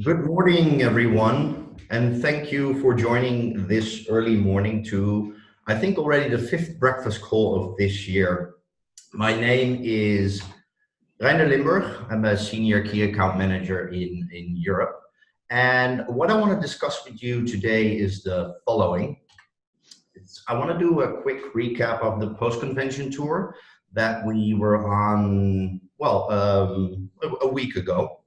Good morning, everyone, and thank you for joining this early morning to, I think, already the fifth breakfast call of this year. My name is Reiner Limburg. I'm a senior key account manager in Europe. And what I want to discuss with you today is the following. I want to do a quick recap of the post-convention tour that we were on, a week ago.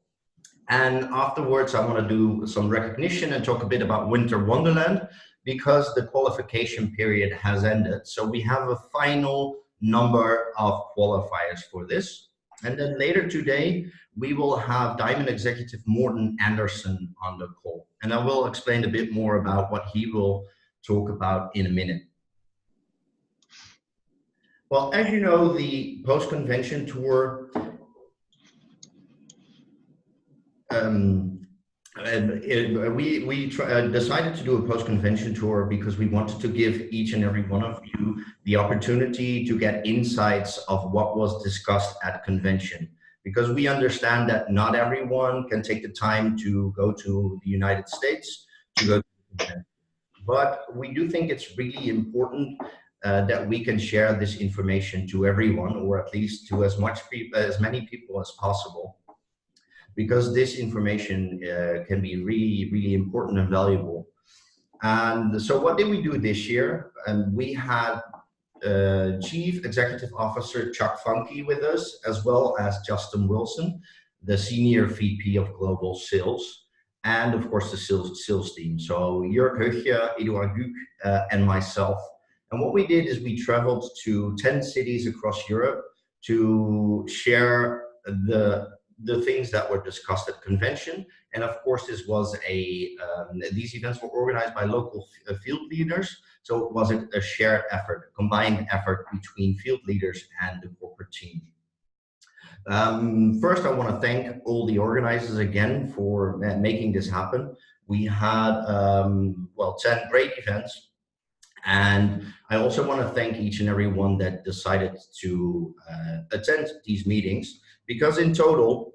And afterwards, I want to do some recognition and talk a bit about Winter Wonderland because the qualification period has ended. So we have a final number of qualifiers for this. And then later today, we will have Diamond Executive Morten Andersen on the call. And I will explain a bit more about what he will talk about in a minute. Well, as you know, the post-convention tour we decided to do a post-convention tour because we wanted to give each and every one of you the opportunity to get insights of what was discussed at convention. Because we understand that not everyone can take the time to go to the United States to go to the convention. But we do think it's really important that we can share this information to everyone, or at least to as many people as possible, because this information can be really, really important and valuable. And so what did we do this year? And we had Chief Executive Officer Chuck Funky with us, as well as Justin Wilson, the Senior VP of Global Sales, and of course the sales team. So Jörg Höchje, Eduard Guk, and myself. And what we did is we traveled to 10 cities across Europe to share the things that were discussed at convention. And of course, these events were organized by local field leaders. So it was a shared effort, a combined effort between field leaders and the corporate team. First, I want to thank all the organizers again for making this happen. We had, 10 great events. And I also want to thank each and every one that decided to attend these meetings, because in total,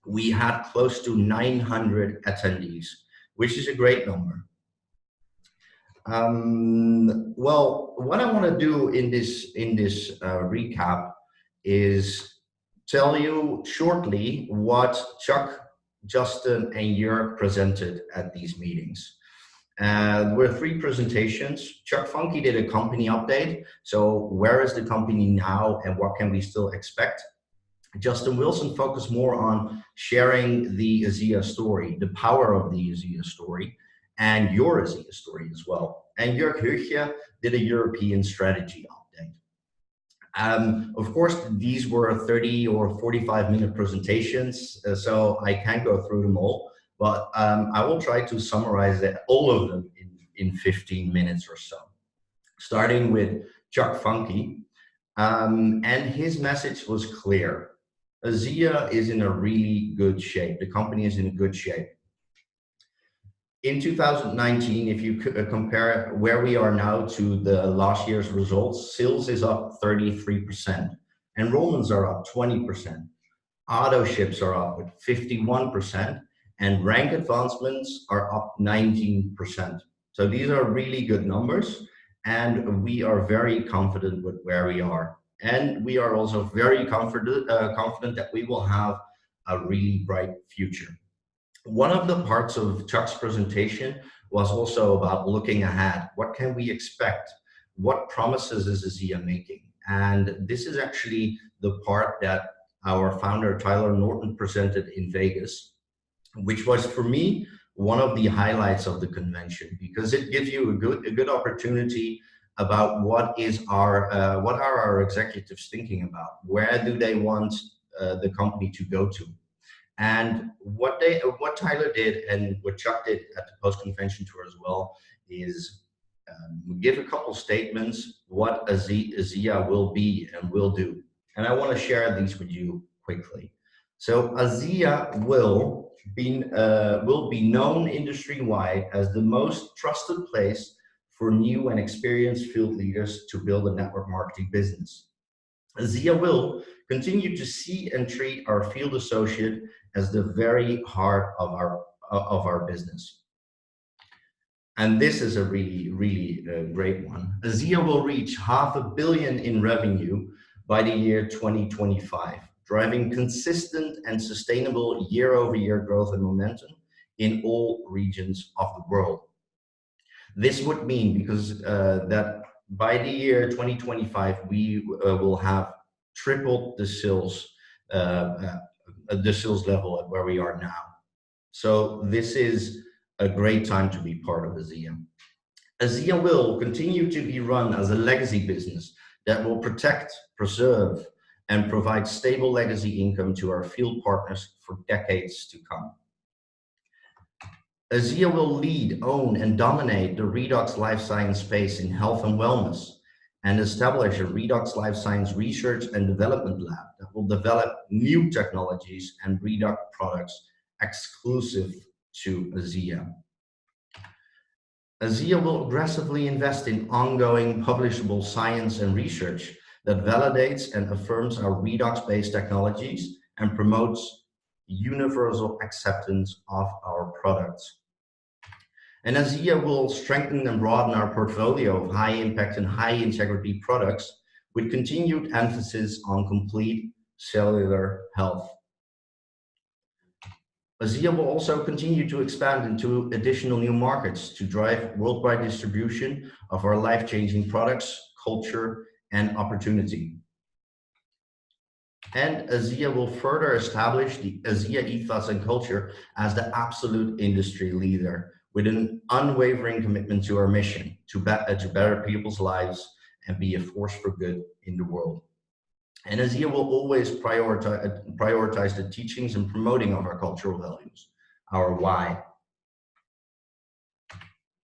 we had close to 900 attendees, which is a great number. What I want to do in this recap is tell you shortly what Chuck, Justin, and Jörg presented at these meetings. There were 3 presentations. Chuck Funky did a company update. So where is the company now and what can we still expect? Justin Wilson focused more on sharing the ASEA story, the power of the ASEA story, and your ASEA story as well. And Jörg Höchje did a European strategy update. Of course, these were 30 or 45-minute presentations, so I can't go through them all, but I will try to summarize all of them in 15 minutes or so, starting with Chuck Funky. And his message was clear. ASEA is in a really good shape. The company is in a good shape. In 2019, if you compare where we are now to the last year's results, sales is up 33%. Enrollments are up 20%. Auto ships are up with 51%. And rank advancements are up 19%. So these are really good numbers. And we are very confident with where we are. And we are also very confident that we will have a really bright future. One of the parts of Chuck's presentation was also about looking ahead. What can we expect? What promises is ASEA making? And this is actually the part that our founder, Tyler Norton, presented in Vegas, which was, for me, one of the highlights of the convention, because it gives you a good opportunity about what are our executives thinking about, where do they want the company to go to, and what Tyler did and what Chuck did at the post-convention tour as well is give a couple statements what ASEA will be and will do, and I want to share these with you quickly. So ASEA will be known industry-wide as the most trusted place for new and experienced field leaders to build a network marketing business. ASEA will continue to see and treat our field associate as the very heart of of our business. And this is a really great one. ASEA will reach $500 million in revenue by the year 2025, driving consistent and sustainable year-over-year growth and momentum in all regions of the world. This would mean, because that by the year 2025, we will have tripled the sales level at where we are now. So this is a great time to be part of ASEA. ASEA will continue to be run as a legacy business that will protect, preserve, and provide stable legacy income to our field partners for decades to come. ASEA will lead, own, and dominate the redox life science space in health and wellness, and establish a redox life science research and development lab that will develop new technologies and redox products exclusive to ASEA. ASEA will aggressively invest in ongoing publishable science and research that validates and affirms our redox-based technologies and promotes universal acceptance of our products. And ASEA will strengthen and broaden our portfolio of high impact and high integrity products with continued emphasis on complete cellular health. ASEA will also continue to expand into additional new markets to drive worldwide distribution of our life-changing products, culture, and opportunity. And ASEA will further establish the ASEA ethos and culture as the absolute industry leader, with an unwavering commitment to our mission to better people's lives and be a force for good in the world. And ASEA will always prioritize the teachings and promoting of our cultural values, our why.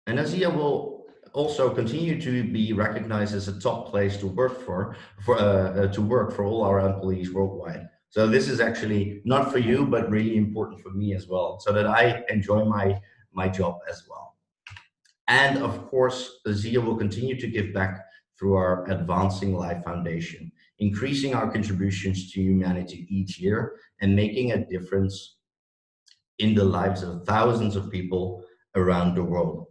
And ASEA will also continue to be recognized as a top place to work for all our employees worldwide. So this is actually not for you, but really important for me as well, so that I enjoy my job as well. And of course, ASEA will continue to give back through our Advancing Life Foundation, increasing our contributions to humanity each year and making a difference in the lives of thousands of people around the world.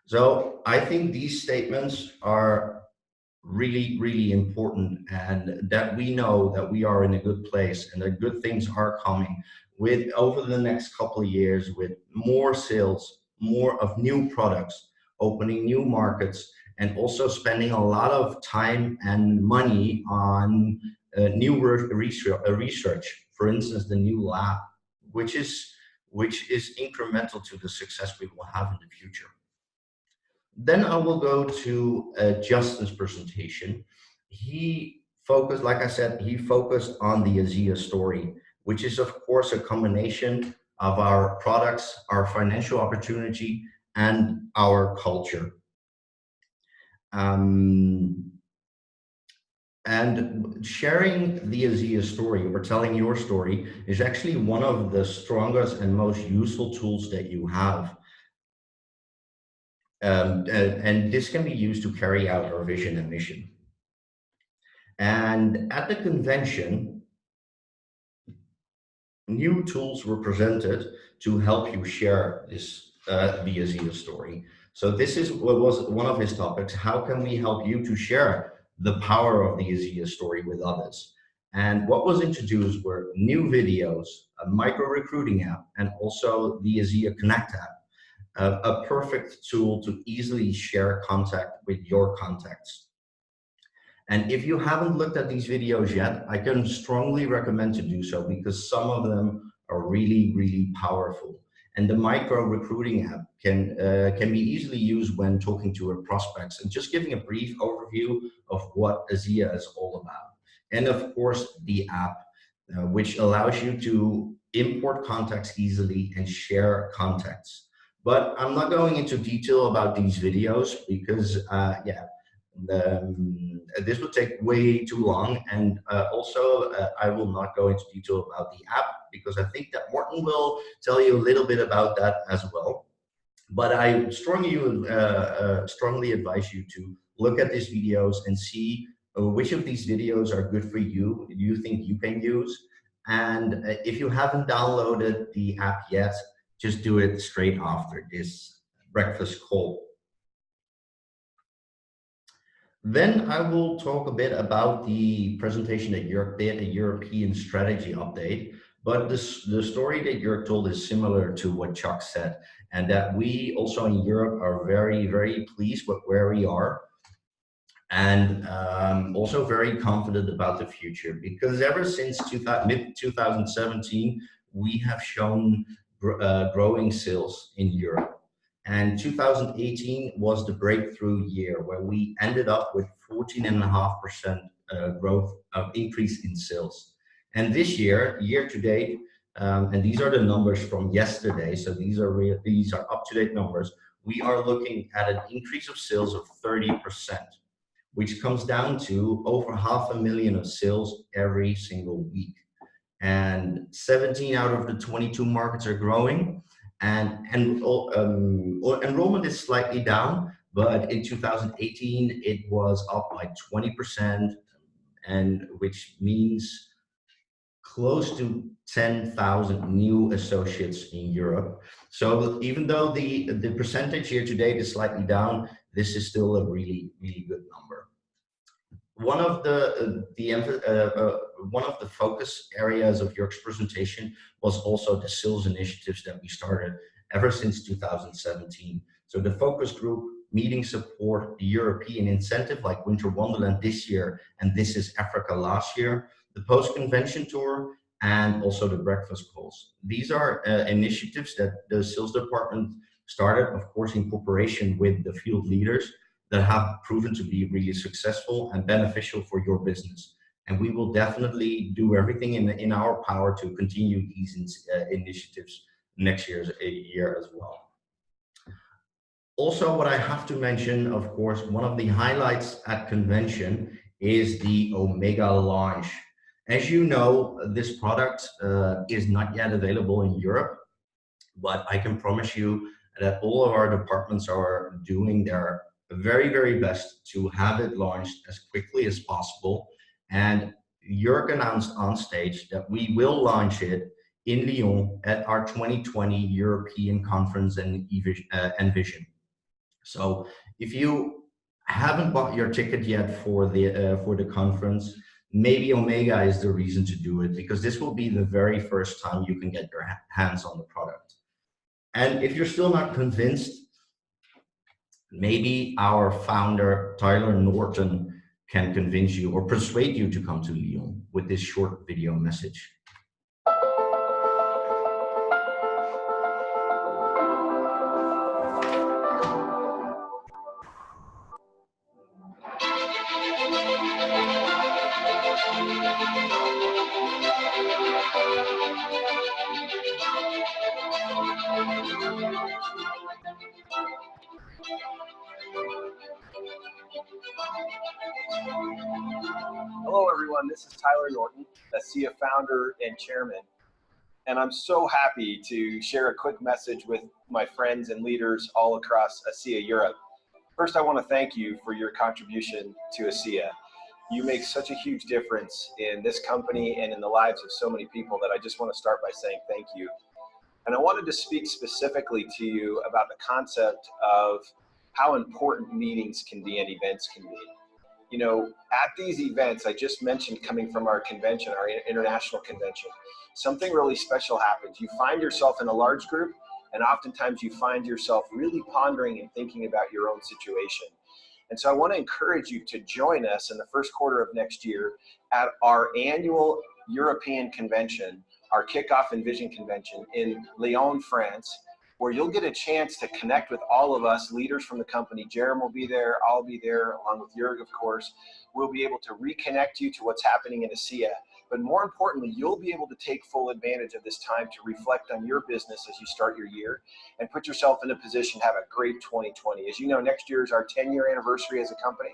So I think these statements are really important, and that we know that we are in a good place and that good things are coming with over the next couple of years, with more sales, more of new products, opening new markets, and also spending a lot of time and money on new research. For instance, the new lab, which is incremental to the success we will have in the future. Then I will go to Justin's presentation. He focused, like I said, he focused on the ASEA story, which is of course a combination of our products, our financial opportunity, and our culture. And sharing the ASEA story, or telling your story, is actually one of the strongest and most useful tools that you have. And this can be used to carry out our vision and mission. And at the convention, new tools were presented to help you share this the ASEA story. So this is what was one of his topics: how can we help you to share the power of the ASEA story with others? And what was introduced were new videos, a micro recruiting app, and also the ASEA Connect app. A perfect tool to easily share contact with your contacts. And if you haven't looked at these videos yet, I can strongly recommend to do so, because some of them are really powerful. And the micro recruiting app can be easily used when talking to our prospects and just giving a brief overview of what ASEA is all about. And of course, the app, which allows you to import contacts easily and share contacts. But I'm not going into detail about these videos because, this would take way too long. And also, I will not go into detail about the app, because I think that Morten will tell you a little bit about that as well. But I strongly advise you to look at these videos and see which of these videos are good for you, you think you can use. And if you haven't downloaded the app yet, just do it straight after this breakfast call. Then I will talk a bit about the presentation that Jörg did, a European strategy update. But the story that Jörg told is similar to what Chuck said, and that we also in Europe are very, very pleased with where we are, and also very confident about the future, because ever since mid-2017, we have shown growing sales in Europe. And 2018 was the breakthrough year where we ended up with 14.5% growth of increase in sales. And this year, year to date, and these are the numbers from yesterday, so these are up-to-date numbers, we are looking at an increase of sales of 30%, which comes down to over 500,000 of sales every single week. And 17 out of the 22 markets are growing. And enrollment is slightly down, but in 2018 it was up by 20%, and which means close to 10,000 new associates in Europe. So even though the percentage here today is slightly down, this is still a really, really good number. One of the focus areas of Jörg's presentation was also the sales initiatives that we started ever since 2017. So the focus group, meeting support, the European incentive like Winter Wonderland this year, and This is Africa last year, the post-convention tour, and also the breakfast calls. These are initiatives that the sales department started, of course, in cooperation with the field leaders, that have proven to be really successful and beneficial for your business. And we will definitely do everything in our power to continue these initiatives next year as well. Also, what I have to mention, of course, one of the highlights at convention is the Omega launch. As you know, this product is not yet available in Europe, but I can promise you that all of our departments are doing their very, very best to have it launched as quickly as possible. And Jörg announced on stage that we will launch it in Lyon at our 2020 European Conference and Vision. So if you haven't bought your ticket yet for the conference, maybe Omega is the reason to do it, because this will be the very first time you can get your hands on the product. And if you're still not convinced, maybe our founder, Tyler Norton, can convince you or persuade you to come to Lyon with this short video message. Hello, everyone. This is Tyler Norton, ASEA founder and chairman, and I'm so happy to share a quick message with my friends and leaders all across ASEA Europe. First, I want to thank you for your contribution to ASEA. You make such a huge difference in this company and in the lives of so many people that I just want to start by saying thank you. And I wanted to speak specifically to you about the concept of how important meetings can be and events can be. You know, at these events, I just mentioned coming from our convention, our international convention, something really special happens. You find yourself in a large group, and oftentimes you find yourself really pondering and thinking about your own situation. And so I want to encourage you to join us in the first quarter of next year at our annual European convention, our Kickoff and Vision convention in Lyon, France, where you'll get a chance to connect with all of us leaders from the company. Jerem will be there, I'll be there, along with Jörg, of course. We'll be able to reconnect you to what's happening in ASEA. But more importantly, you'll be able to take full advantage of this time to reflect on your business as you start your year and put yourself in a position to have a great 2020. As you know, next year is our 10-year anniversary as a company.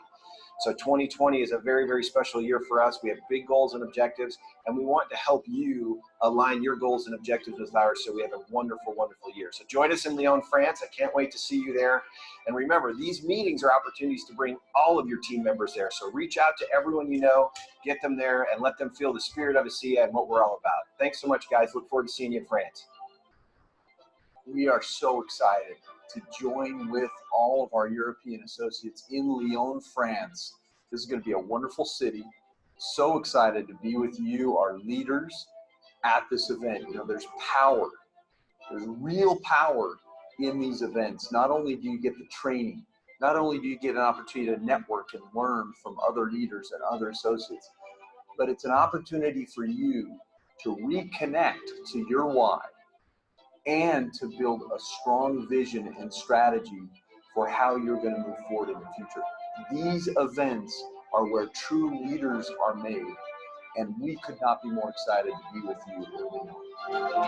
So 2020 is a very, very special year for us. We have big goals and objectives, and we want to help you align your goals and objectives with ours so we have a wonderful, wonderful year. So join us in Lyon, France. I can't wait to see you there. And remember, these meetings are opportunities to bring all of your team members there. So reach out to everyone you know, get them there, and let them feel the spirit of ASEA and what we're all about. Thanks so much, guys. Look forward to seeing you in France. we are so excited to join with all of our European associates in Lyon, France. This is going to be a wonderful city. So excited to be with you, our leaders, at this event. You know, there's power. There's real power in these events. Not only do you get the training, not only do you get an opportunity to network and learn from other leaders and other associates, but it's an opportunity for you to reconnect to your why and to build a strong vision and strategy for how you're going to move forward in the future. These events are where true leaders are made, and we could not be more excited to be with you early on.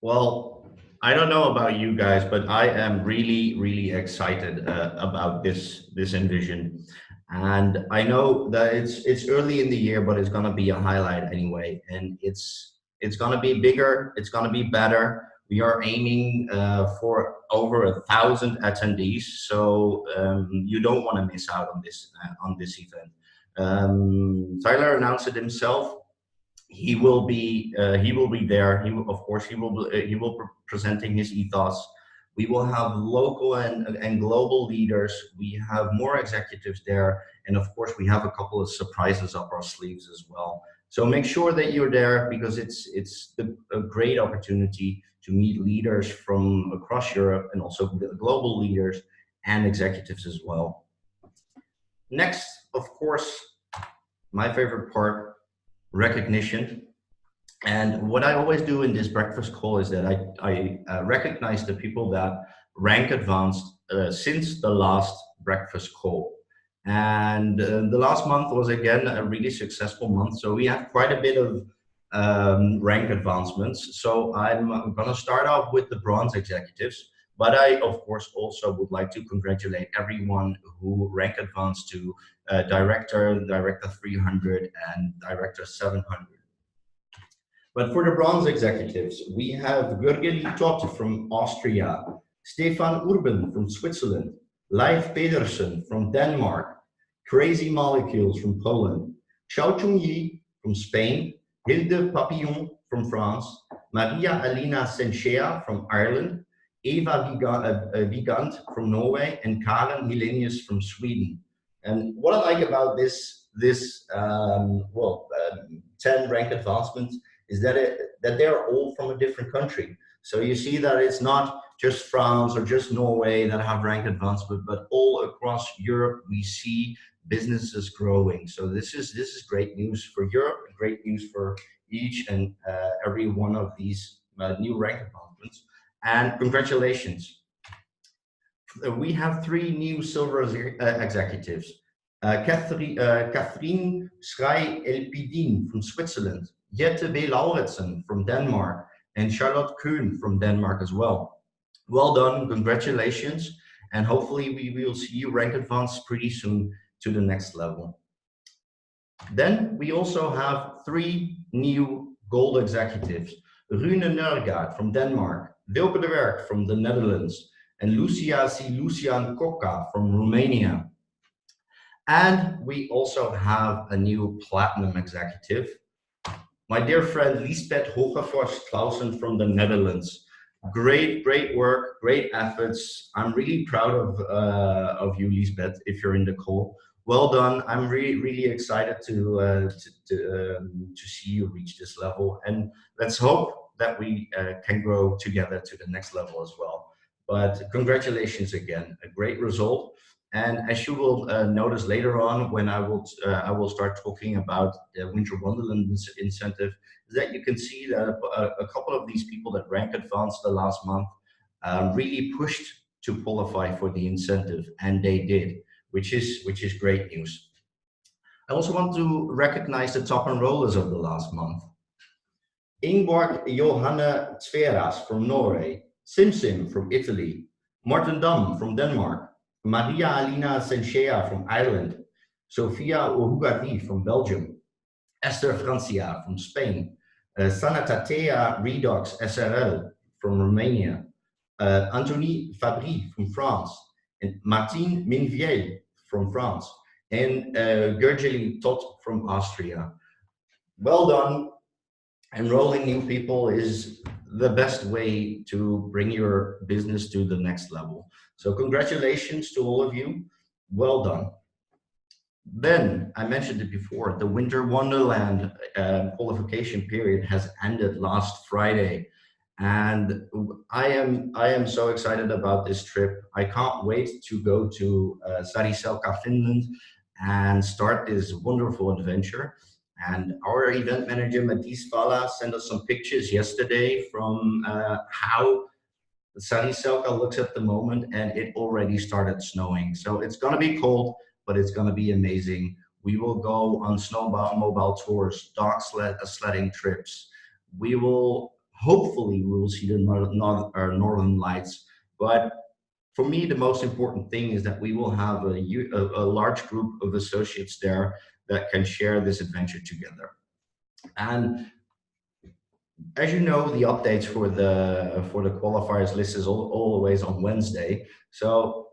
Well, I don't know about you guys, but I am really, really excited about this Envision, and I know that it's early in the year, but it's gonna be a highlight anyway, and it's gonna be bigger, it's gonna be better. We are aiming for over 1,000 attendees, so you don't want to miss out on this event. Tyler announced it himself. He will be there. Of course, he will be presenting his ethos. We will have local and global leaders. We have more executives there, and of course, we have a couple of surprises up our sleeves as well. So make sure that you're there, because it's a great opportunity to meet leaders from across Europe, and also global leaders and executives as well. Next, of course, my favorite part, recognition. And what I always do in this breakfast call is that I recognize the people that rank advanced since the last breakfast call. And the last month was again a really successful month. So we have quite a bit of rank advancements. So I'm going to start off with the bronze executives. But I, of course, also would like to congratulate everyone who rank advanced to Director 300, and Director 700. But for the bronze executives, we have Gurgeli Todt from Austria, Stefan Urban from Switzerland, Leif Pedersen from Denmark, Crazy Molecules from Poland, Xiao Chungyi from Spain, Hilde Papillon from France, Maria Alina Senchea from Ireland, Eva Vigant from Norway, and Karen Hilenius from Sweden. And what I like about this 10 rank advancements is that they're all from a different country. So you see that it's not just France or just Norway that have rank advancement, but all across Europe we see businesses growing. So this is great news for Europe, great news for each and every one of these new rank advancements. And congratulations. We have 3 new silver executives. Catherine Schrey-Elpidin from Switzerland, Jette B. Lauritsen from Denmark, and Charlotte Kuhn from Denmark as well. Well done, congratulations, and hopefully we will see you rank advanced pretty soon to the next level. Then we also have 3 new gold executives: Rune Nørgaard from Denmark, Wilke de Werk from the Netherlands, and Lucia Lucian Coca from Romania. And we also have a new platinum executive, my dear friend Lisbeth Hogevorst-Clausen from the Netherlands. Great work, great efforts. I'm really proud of you, Lisbeth, if you're in the call. Well done. I'm really excited to see you reach this level, and let's hope that we can grow together to the next level as well. But congratulations again, a great result. And as you will notice later on, when I will start talking about the Winter Wonderland incentive, is that you can see that a couple of these people that rank advanced the last month really pushed to qualify for the incentive, and they did, which is great news. I also want to recognize the top enrollers of the last month. Ingeborg Johanne Tveras from Norway, Sim from Italy, Martin Dam from Denmark, Maria Alina Senchea from Ireland, Sofia Ohugati from Belgium, Esther Francia from Spain, Sanatatea Redox SRL from Romania, Anthony Fabry from France, and Martin Minviel from France, and Gergely Tot from Austria. Well done. Enrolling new people is the best way to bring your business to the next level. So congratulations to all of you. Well done. Then, I mentioned it before, the Winter Wonderland qualification period has ended last Friday. And I am so excited about this trip. I can't wait to go to Saariselkä, Finland, and start this wonderful adventure. And our event manager, Matisse Fala, sent us some pictures yesterday from how Saariselkä looks at the moment, and it already started snowing. So it's gonna be cold, but it's gonna be amazing. We will go on snowmobile tours, dog sledding trips. We will, hopefully, we will see the northern lights. But for me, the most important thing is that we will have a large group of associates there that can share this adventure together. And as you know, the updates for the qualifiers list is always on Wednesday. So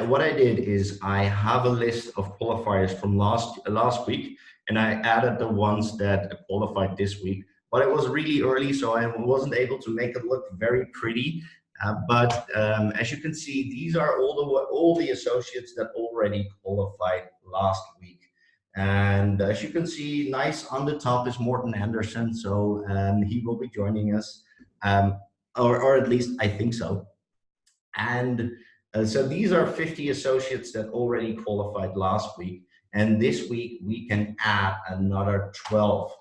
what I did is I have a list of qualifiers from last week, and I added the ones that qualified this week. But it was really early, so I wasn't able to make it look very pretty. But as you can see, these are all the associates that already qualified last week. And as you can see, nice on the top is Morten Andersen, so he will be joining us, or at least I think so. And so these are 50 associates that already qualified last week, and this week we can add another 12.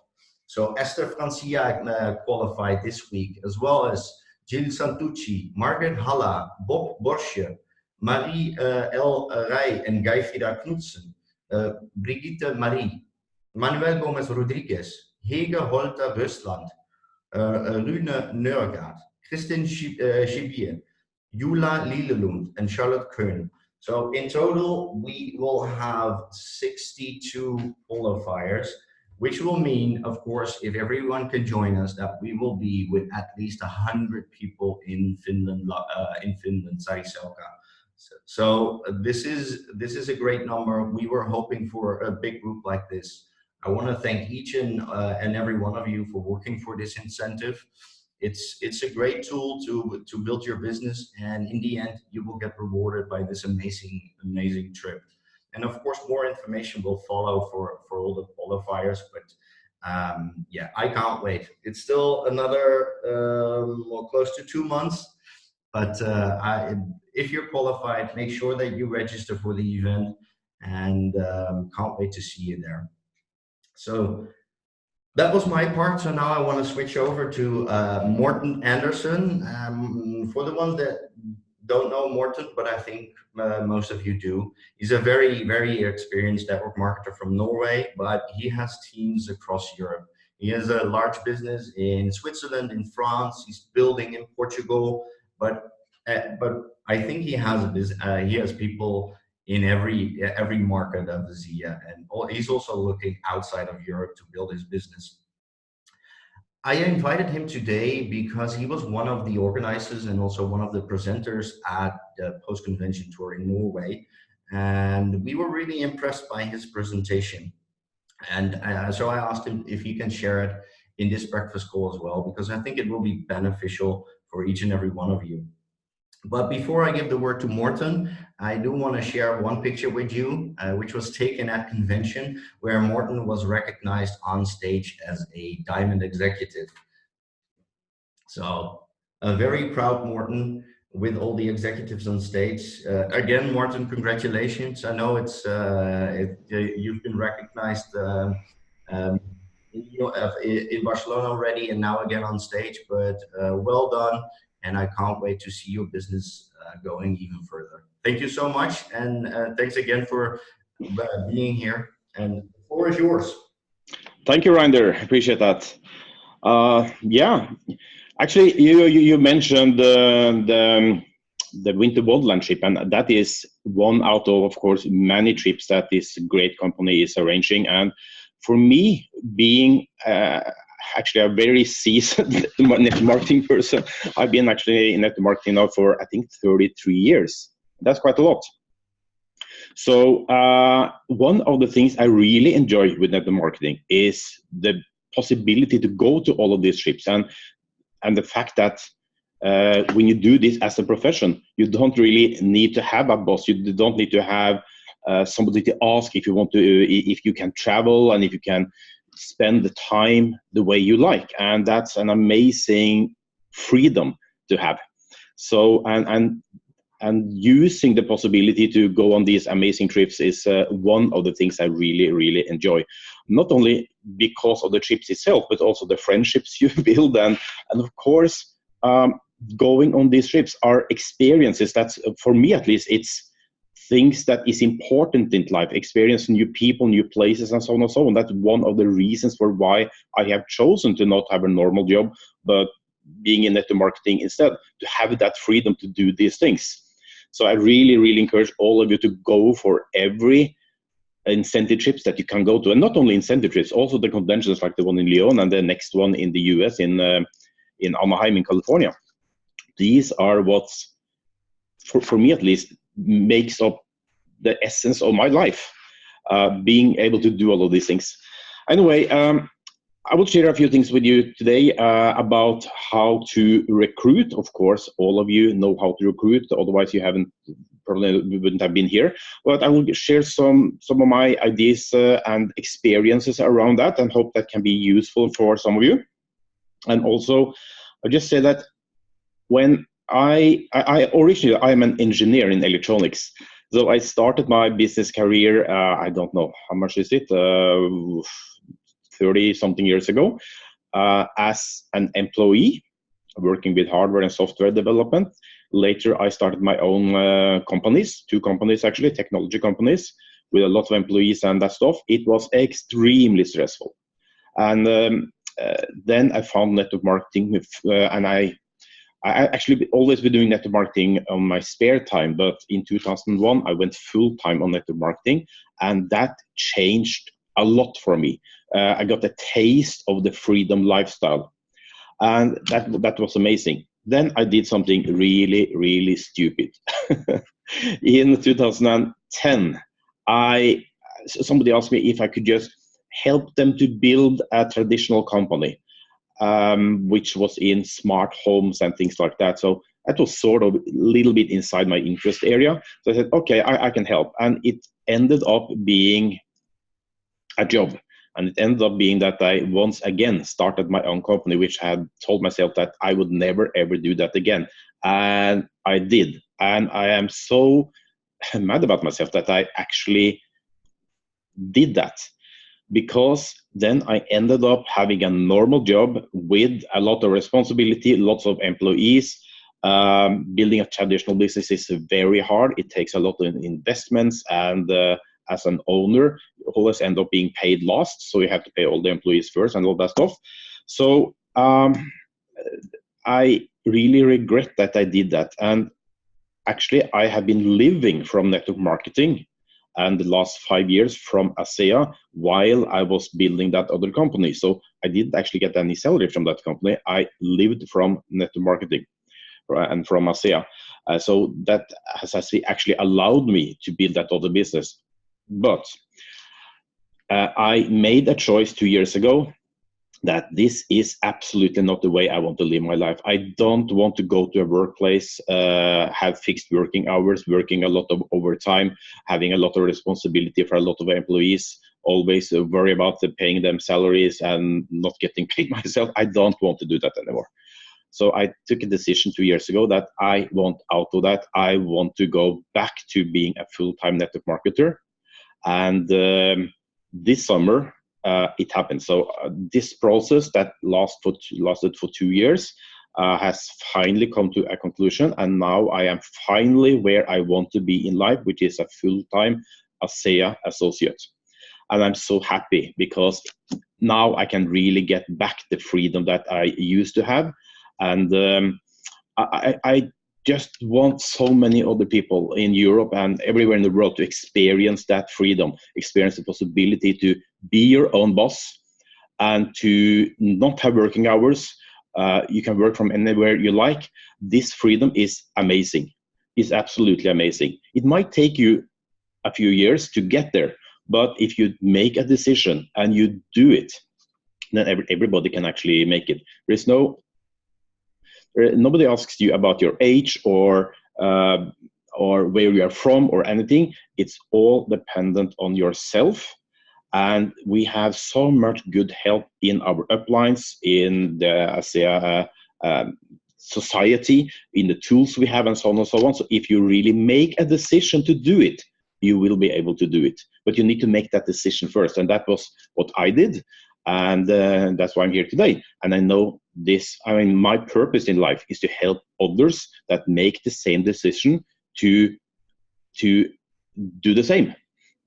So Esther Francia qualified this week, as well as Jill Santucci, Margaret Halla, Bob Borsche, Marie L. Rij and Guy-Frida Knudsen, Brigitte Marie, Manuel Gomez Rodriguez, Hege Holter Röstland, Rune Nørgaard, Kristin Schibier, Jula Lilelund, and Charlotte Kern. So in total, we will have 62 qualifiers, which will mean, of course, if everyone can join us, that we will be with at least 100 people in Finland, Saariselkä. So this is a great number. We were hoping for a big group like this. I want to thank each and every one of you for working for this incentive. It's a great tool to build your business, and in the end, you will get rewarded by this amazing trip. And of course, more information will follow for all the qualifiers. But yeah, I can't wait. It's still another close to 2 months. But if you're qualified, make sure that you register for the event, and can't wait to see you there. So that was my part. So now I want to switch over to Morten Andersen. For the ones that don't know Morten, but I think most of you do, he's a very experienced network marketer from Norway, but he has teams across Europe. He has a large business in Switzerland, in France. He's building in Portugal, but I think he has people in every market of ASEA, and he's also looking outside of Europe to build his business. I invited him today because he was one of the organizers and also one of the presenters at the post-convention tour in Norway, and we were really impressed by his presentation. And so I asked him if he can share it in this breakfast call as well, because I think it will be beneficial for each and every one of you. But before I give the word to Morten, I do want to share one picture with you, which was taken at convention, where Morten was recognized on stage as a Diamond Executive. So a very proud Morten with all the executives on stage. Again, Morten, congratulations. I know you've been recognized in Barcelona already, and now again on stage, but well done. And I can't wait to see your business going even further. Thank you so much, and thanks again for being here. And the floor is yours. Thank you, Reinder. Appreciate that. Yeah, actually, you mentioned the Winter Wonderland trip, and that is one out of course, many trips that this great company is arranging. And for me, being actually a very seasoned network marketing person. I've been actually in network marketing now for, I think, 33 years. That's quite a lot. So one of the things I really enjoy with network marketing is the possibility to go to all of these trips, and the fact that when you do this as a profession, you don't really need to have a boss. You don't need to have somebody to ask if you want to, if you can travel and if you can spend the time the way you like. And that's an amazing freedom to have. So, and using the possibility to go on these amazing trips is one of the things I really, really enjoy. Not only because of the trips itself, but also the friendships you build. And of course, going on these trips are experiences. That's, for me at least, it's things that is important in life, experience new people, new places, and so on and so on. That's one of the reasons for why I have chosen to not have a normal job, but being in network marketing instead, to have that freedom to do these things. So I really, really encourage all of you to go for every incentive trips that you can go to, and not only incentive trips, also the conventions like the one in Lyon and the next one in the US in Anaheim in California. These are what's, for me at least, makes up the essence of my life, being able to do all of these things. Anyway, I will share a few things with you today about how to recruit. Of course, all of you know how to recruit, otherwise you probably wouldn't have been here. But I will share some of my ideas and experiences around that, and hope that can be useful for some of you. And also, I'll just say that when I originally, I'm an engineer in electronics. So I started my business career, I don't know, how much is it? 30-something years ago, as an employee, working with hardware and software development. Later, I started my own companies, 2 companies actually, technology companies, with a lot of employees and that stuff. It was extremely stressful. And then I found network marketing, and I actually always been doing network marketing on my spare time, but in 2001, I went full time on network marketing, and that changed a lot for me. I got a taste of the freedom lifestyle, and that was amazing. Then I did something really, really stupid. In 2010, somebody asked me if I could just help them to build a traditional company, which was in smart homes and things like that. So that was sort of a little bit inside my interest area. So I said, okay, I can help. And it ended up being a job. And it ended up being that I once again started my own company, which I had told myself that I would never, ever do that again. And I did. And I am so mad about myself that I actually did that. Because then I ended up having a normal job with a lot of responsibility, lots of employees. Building a traditional business is very hard. It takes a lot of investments, and as an owner, you always end up being paid last. So you have to pay all the employees first and all that stuff. So I really regret that I did that. And actually, I have been living from network marketing and the last 5 years from ASEA while I was building that other company. So I didn't actually get any salary from that company. I lived from network marketing and from ASEA. So that has actually allowed me to build that other business. But I made a choice 2 years ago that this is absolutely not the way I want to live my life. I don't want to go to a workplace, have fixed working hours, working a lot of overtime, having a lot of responsibility for a lot of employees, always worry about paying them salaries and not getting paid myself. I don't want to do that anymore. So I took a decision 2 years ago that I want out of that. I want to go back to being a full-time network marketer. And this summer, it happened. So this process that lasted for 2 years has finally come to a conclusion. And now I am finally where I want to be in life, which is a full-time ASEA associate. And I'm so happy because now I can really get back the freedom that I used to have. And I just want so many other people in Europe and everywhere in the world to experience that freedom, experience the possibility to be your own boss, and to not have working hours. You can work from anywhere you like. This freedom is amazing. It's absolutely amazing. It might take you a few years to get there, but if you make a decision and you do it, then everybody can actually make it. There's nobody asks you about your age or where you are from or anything. It's all dependent on yourself. And we have so much good help in our uplines, in the ASEA society, in the tools we have, and so on and so on. So if you really make a decision to do it, you will be able to do it. But you need to make that decision first. And that was what I did. And that's why I'm here today. And I know this, I mean, my purpose in life is to help others that make the same decision to do the same.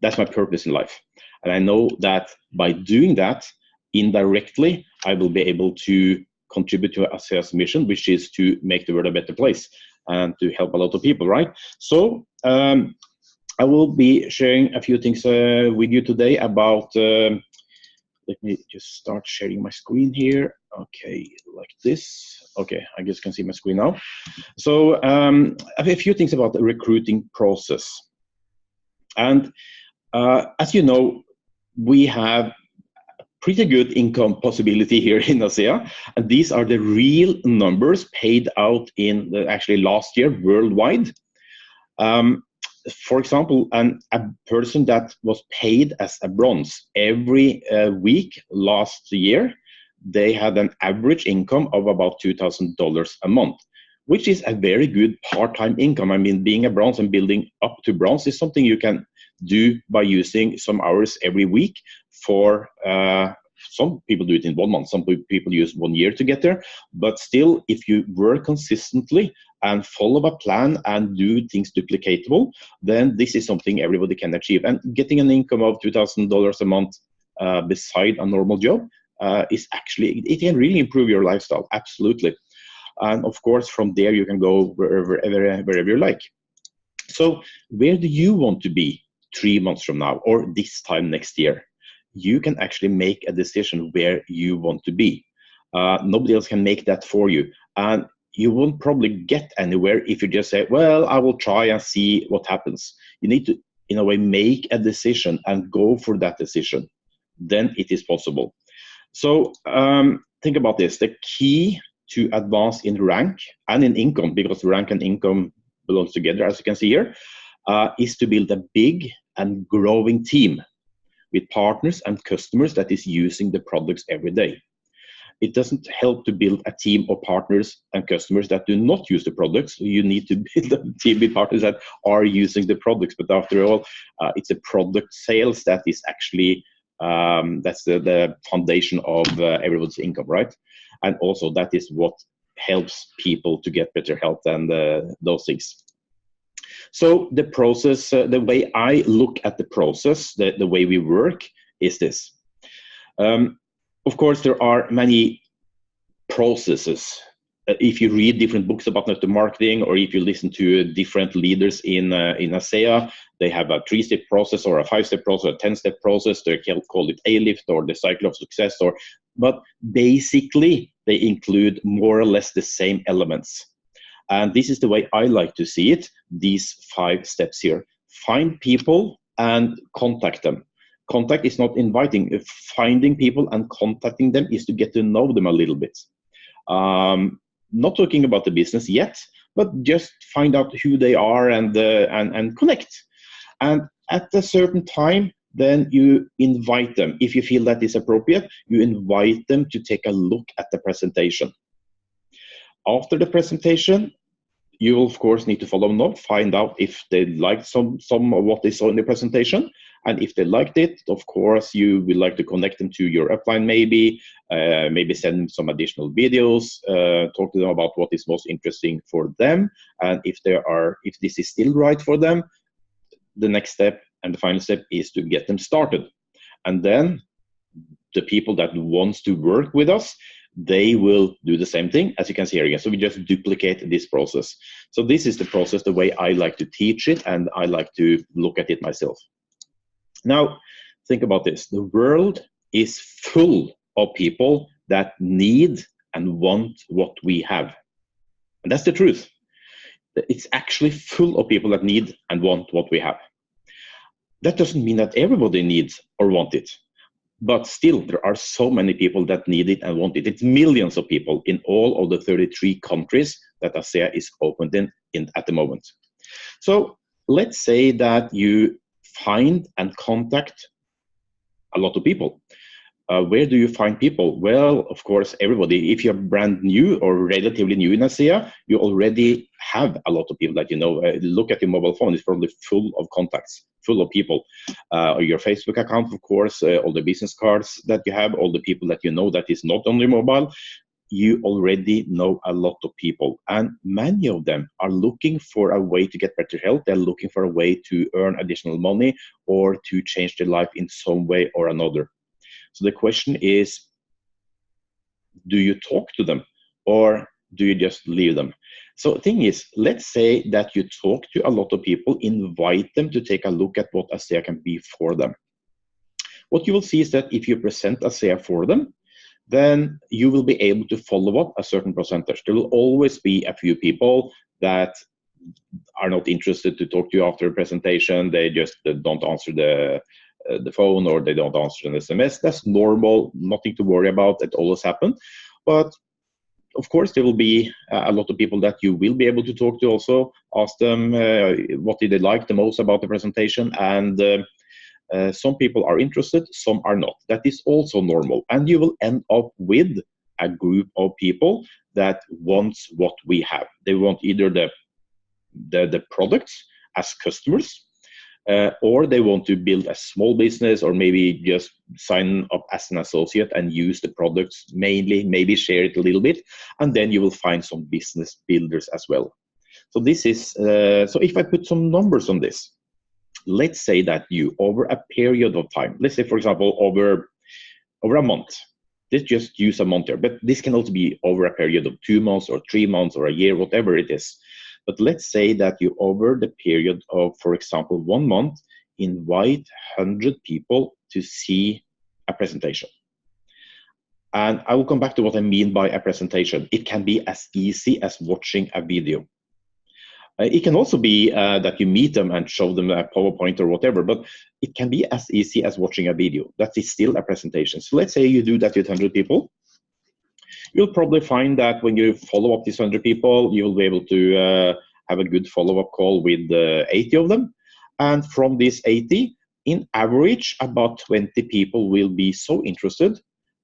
That's my purpose in life. And I know that by doing that, indirectly, I will be able to contribute to ASEA's mission, which is to make the world a better place and to help a lot of people, right? So I will be sharing a few things with you today about, let me just start sharing my screen here. Okay, like this. Okay, I guess you can see my screen now. So I have a few things about the recruiting process. And as you know, we have pretty good income possibility here in ASEA, and these are the real numbers paid out in the actually last year worldwide. For example, a person that was paid as a bronze every week last year, they had an average income of about $2,000 a month, which is a very good part-time income. I mean, being a bronze and building up to bronze is something you can do by using some hours every week. For some people do it in 1 month, some people use 1 year to get there, but still, if you work consistently and follow a plan and do things duplicatable, then this is something everybody can achieve. And getting an income of $2,000 a month beside a normal job is actually, it can really improve your lifestyle, absolutely. And of course, from there you can go wherever you like. So where do you want to be 3 months from now or this time next year? You can actually make a decision where you want to be. Nobody else can make that for you. And you won't probably get anywhere if you just say, well, I will try and see what happens. You need to, in a way, make a decision and go for that decision. Then it is possible. So think about this. The key to advance in rank and in income, because rank and income belongs together, as you can see here, is to build a big and growing team with partners and customers that is using the products every day. It doesn't help to build a team of partners and customers that do not use the products. You need to build a team with partners that are using the products. But after all, it's a product sales that is actually, that's the foundation of everyone's income, right? And also that is what helps people to get better health and those things. So the process, the way I look at the process, the way we work is this. Of course, there are many processes. If you read different books about network marketing, or if you listen to different leaders in ASEA, they have a 3-step process or a 5-step process, a 10-step process. They call it A-lift or the cycle of success. But basically, they include more or less the same elements. And this is the way I like to see it, these 5 steps here. Find people and contact them. Contact is not inviting. Finding people and contacting them is to get to know them a little bit. Not talking about the business yet, but just find out who they are and connect. And at a certain time, then you invite them. If you feel that is appropriate, you invite them to take a look at the presentation. After the presentation, you will of course need to follow them up, find out if they liked some of what they saw in the presentation. And if they liked it, of course, you would like to connect them to your upline, maybe send them some additional videos, talk to them about what is most interesting for them. And if this is still right for them, the next step and the final step is to get them started. And then the people that wants to work with us, they will do the same thing, as you can see here again. So we just duplicate this process. So this is the process, the way I like to teach it, and I like to look at it myself. Now, think about this. The world is full of people that need and want what we have. And that's the truth. It's actually full of people that need and want what we have. That doesn't mean that everybody needs or want it. But still, there are so many people that need it and want it. It's millions of people in all of the 33 countries that ASEA is opened in at the moment. So let's say that you find and contact a lot of people. Where do you find people? Well, of course, everybody. If you're brand new or relatively new in ASEA, you already have a lot of people that you know. Look at your mobile phone; it's probably full of contacts, full of people. Your Facebook account, of course, all the business cards that you have, all the people that you know that is not on your mobile. You already know a lot of people, and many of them are looking for a way to get better health. They're looking for a way to earn additional money or to change their life in some way or another. So the question is, do you talk to them or do you just leave them? So the thing is, let's say that you talk to a lot of people, invite them to take a look at what ASEA can be for them. What you will see is that if you present ASEA for them, then you will be able to follow up a certain percentage. There will always be a few people that are not interested to talk to you after a presentation. They just don't answer the phone, or they don't answer an SMS. That's normal, nothing to worry about. It always happens. But of course, there will be a lot of people that you will be able to talk to also. Ask them what did they like the most about the presentation, and some people are interested, some are not. That is also normal, and you will end up with a group of people that wants what we have. They want either the products as customers, or they want to build a small business, or maybe just sign up as an associate and use the products mainly, maybe share it a little bit, and then you will find some business builders as well. So this is, so if I put some numbers on this, let's say that you, over a period of time, let's say, for example, over a month, let's just use a month here, but this can also be over a period of 2 months or 3 months or a year, whatever it is. But let's say that you, over the period of, for example, 1 month, invite 100 people to see a presentation. And I will come back to what I mean by a presentation. It can be as easy as watching a video. It can also be that you meet them and show them a PowerPoint or whatever, but it can be as easy as watching a video. That is still a presentation. So let's say you do that with 100 people. You'll probably find that when you follow up these 100 people, you will be able to have a good follow-up call with 80 of them. And from these 80, in average, about 20 people will be so interested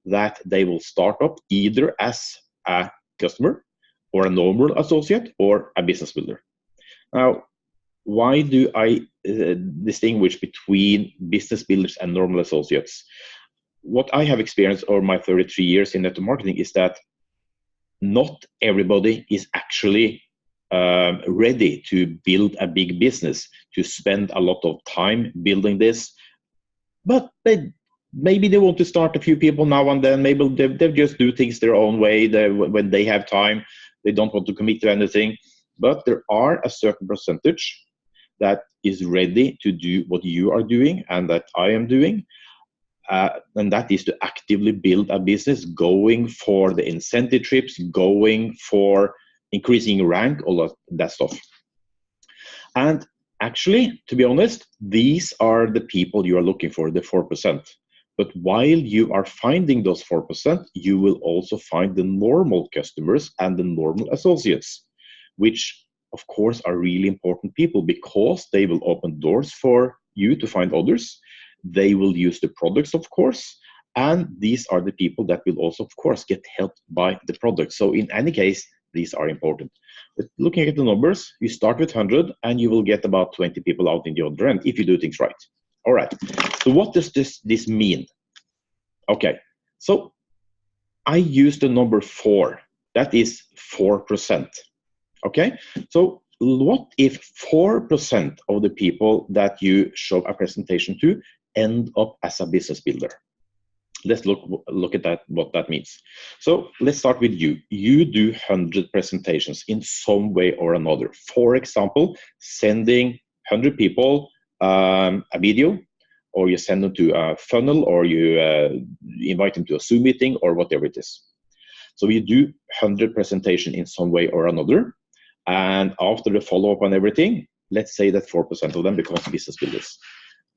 that they will start up either as a customer or a normal associate or a business builder. Now, why do I distinguish between business builders and normal associates? What I have experienced over my 33 years in network marketing is that not everybody is actually ready to build a big business, to spend a lot of time building this. But maybe they want to start a few people now and then. Maybe they just do things their own way. When they have time, they don't want to commit to anything. But there are a certain percentage that is ready to do what you are doing and that I am doing. And that is to actively build a business, going for the incentive trips, going for increasing rank, all of that stuff. And actually, to be honest, these are the people you are looking for, the 4%. But while you are finding those 4%, you will also find the normal customers and the normal associates, which of course are really important people because they will open doors for you to find others. They will use the products, of course, and these are the people that will also, of course, get helped by the product. So in any case, these are important. But looking at the numbers, you start with 100 and you will get about 20 people out in the other end if you do things right. All right, so what does this mean? Okay, so I use the number 4. That is 4%. Okay, so what if 4% of the people that you show a presentation to end up as a business builder? Let's look at that, what that means. So let's start with you. You do 100 presentations in some way or another. For example, sending 100 people a video or you send them to a funnel, or you invite them to a Zoom meeting, or whatever it is. So you do 100 presentations in some way or another, and after the follow-up and everything, let's say that 4% of them become business builders.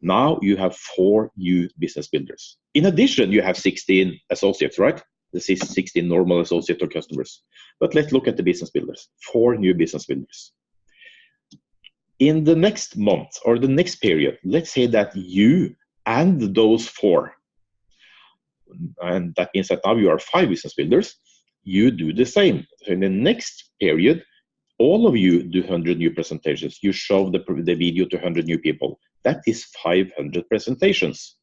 Now you have 4 new business builders. In addition, you have 16 associates, right? This is 16 normal associate or customers. But let's look at the business builders. 4 new business builders. In the next month or the next period, let's say that you and those 4, and that means that now you are 5 business builders, you do the same. So in the next period, all of you do 100 new presentations. You show the video to 100 new people. That is 500 presentations,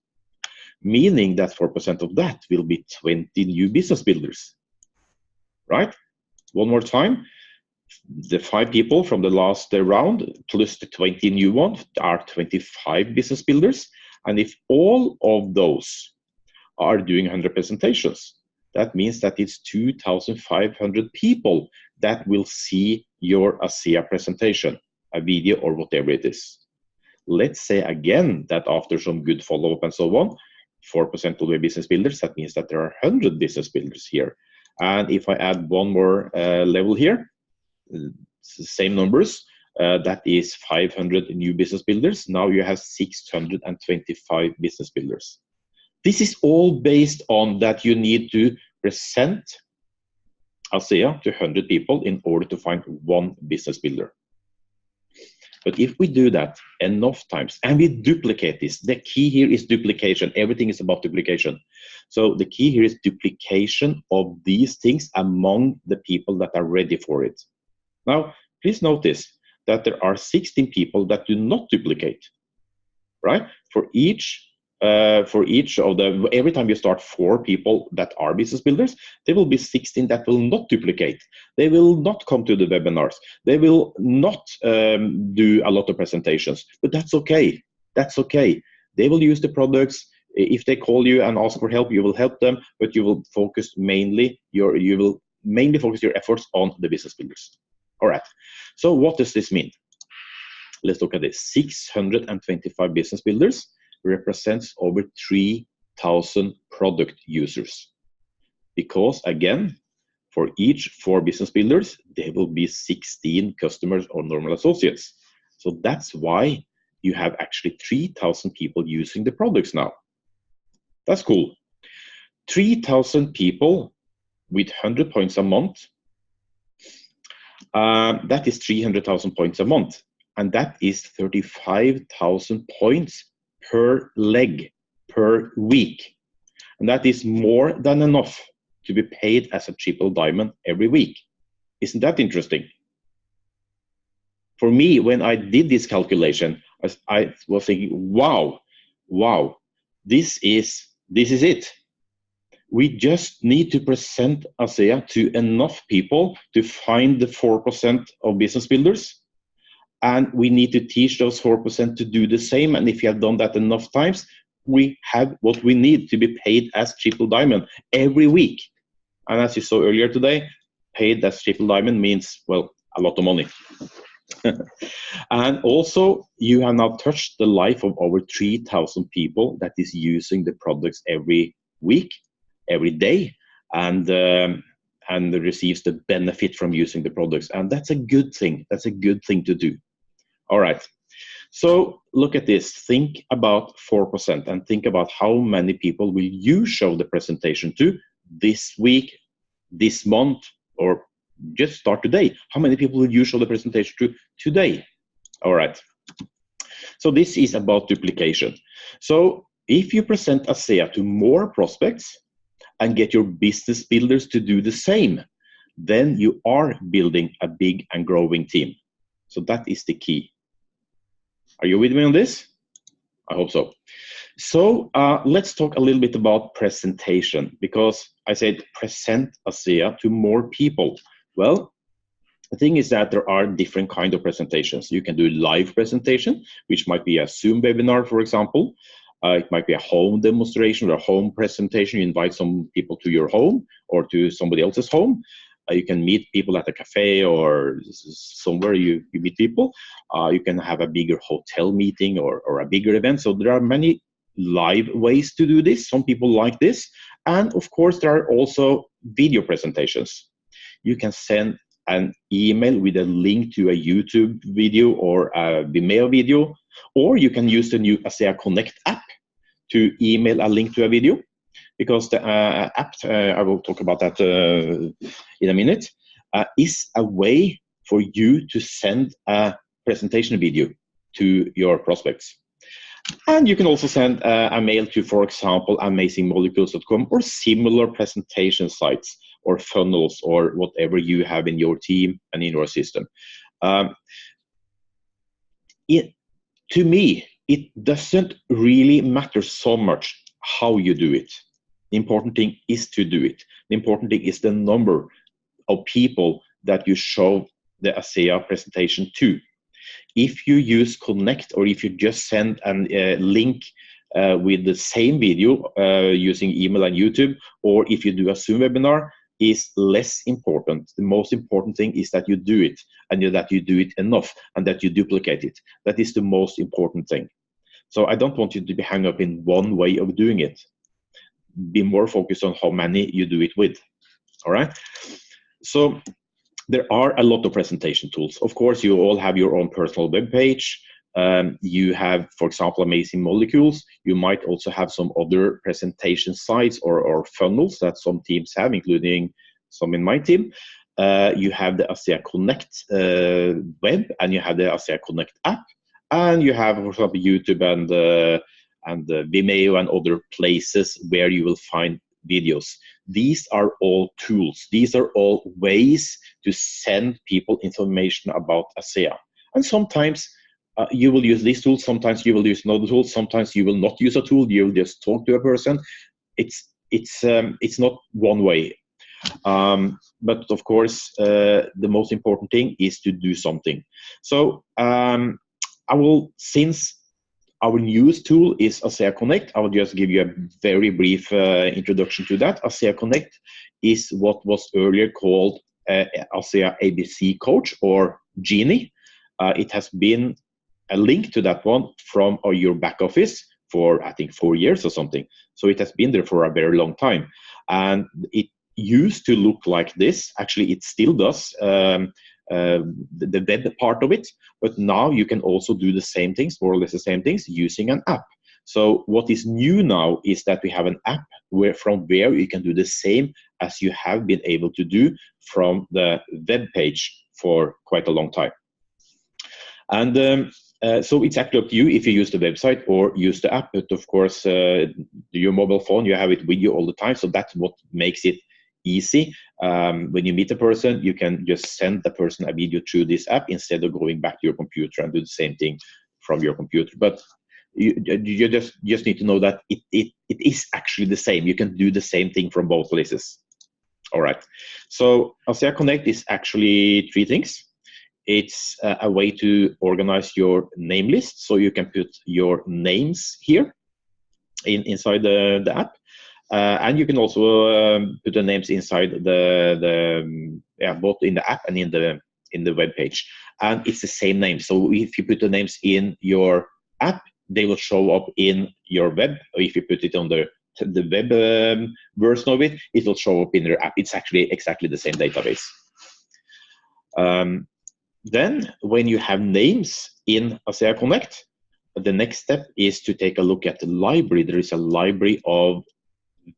meaning that 4% of that will be 20 new business builders, right? One more time, the 5 people from the last round plus the 20 new ones are 25 business builders. And if all of those are doing 100 presentations, that means that it's 2,500 people that will see your ASEA presentation, a video or whatever it is. Let's say again that after some good follow-up and so on, 4% of the business builders, that means that there are 100 business builders here. And if I add one more level here, same numbers, that is 500 new business builders. Now you have 625 business builders. This is all based on that you need to present ASEA to 100 people in order to find one business builder. But if we do that enough times and we duplicate this, the key here is duplication. Everything is about duplication. So the key here is duplication of these things among the people that are ready for it. Now, please notice that there are 16 people that do not duplicate, right? For each of the, every time you start 4 people that are business builders, there will be 16 that will not duplicate. They will not come to the webinars. They will not do a lot of presentations, but that's okay. That's okay. They will use the products. If they call you and ask for help, you will help them, but you will focus mainly focus your efforts on the business builders. All right. So what does this mean? Let's look at this. 625 business builders represents over 3,000 product users. Because again, for each 4 business builders, there will be 16 customers or normal associates. So that's why you have actually 3,000 people using the products now. That's cool. 3,000 people with 100 points a month. That is 300,000 points a month. And that is 35,000 points per leg per week. And that is more than enough to be paid as a triple diamond every week. Isn't that interesting? For me, when I did this calculation, I was thinking, wow, this is it. We just need to present ASEA to enough people to find the 4% of business builders. And we need to teach those 4% to do the same. And if you have done that enough times, we have what we need to be paid as triple diamond every week. And as you saw earlier today, paid as triple diamond means, well, a lot of money. And also, you have now touched the life of over 3,000 people that is using the products every week, every day, and receives the benefit from using the products. And that's a good thing. That's a good thing to do. All right. So look at this. Think about 4% and think about how many people will you show the presentation to this week, this month, or just start today. How many people will you show the presentation to today? All right. So this is about duplication. So if you present ASEA to more prospects and get your business builders to do the same, then you are building a big and growing team. So that is the key. Are you with me on this? I hope so. So let's talk a little bit about presentation, because I said present ASEA to more people. Well, the thing is that there are different kinds of presentations. You can do live presentation, which might be a Zoom webinar, for example. It might be a home demonstration or a home presentation. You invite some people to your home or to somebody else's home. You can meet people at a cafe or somewhere you meet people. You can have a bigger hotel meeting or a bigger event. So there are many live ways to do this. Some people like this. And of course, there are also video presentations. You can send an email with a link to a YouTube video or a Vimeo video, or you can use the new ASEA Connect app to email a link to a video, because the app, I will talk about that in a minute, is a way for you to send a presentation video to your prospects. And you can also send a mail to, for example, amazingmolecules.com or similar presentation sites or funnels or whatever you have in your team and in your system. To me, it doesn't really matter so much how you do it. The important thing is to do it. The important thing is the number of people that you show the ASEA presentation to. If you use Connect, or if you just send a link with the same video using email and YouTube, or if you do a Zoom webinar, is less important. The most important thing is that you do it, and that you do it enough, and that you duplicate it. That is the most important thing. So I don't want you to be hung up in one way of doing it. Be more focused on how many you do it with. All right? So there are a lot of presentation tools. Of course, you all have your own personal web page. You have, for example, Amazing Molecules. You might also have some other presentation sites or funnels that some teams have, including some in my team. You have the ASEA Connect web, and you have the ASEA Connect app, and you have, for example, YouTube and Vimeo and other places where you will find videos. These are all tools. These are all ways to send people information about ASEA. And sometimes you will use these tools, sometimes you will use another tool, sometimes you will not use a tool, you will just talk to a person. It's not one way. But of course, the most important thing is to do something. So I will, since our newest tool is ASEA Connect, I will just give you a very brief introduction to that. ASEA Connect is what was earlier called ASEA ABC Coach, or Genie. It has been a link to that one from your back office for, I think, 4 years or something. So it has been there for a very long time. And it used to look like this. Actually, it still does. The web part of it, but now you can also do the same things, more or less the same things, using an app. So what is new now is that we have an app from where you can do the same as you have been able to do from the web page for quite a long time. And so it's actually up to you if you use the website or use the app. But of course, your mobile phone, you have it with you all the time, so that's what makes it easy. When you meet a person, you can just send the person a video through this app instead of going back to your computer and do the same thing from your computer. But you just need to know that it is actually the same. You can do the same thing from both places. All right. So ASEA Connect is actually 3 things. It's a way to organize your name list, so you can put your names here inside the app. And you can also put the names inside both in the app and in the web page. And it's the same name. So if you put the names in your app, they will show up in your web. Or if you put it on the web version of it, it will show up in your app. It's actually exactly the same database. Then, when you have names in ASEA Connect, the next step is to take a look at the library. There is a library of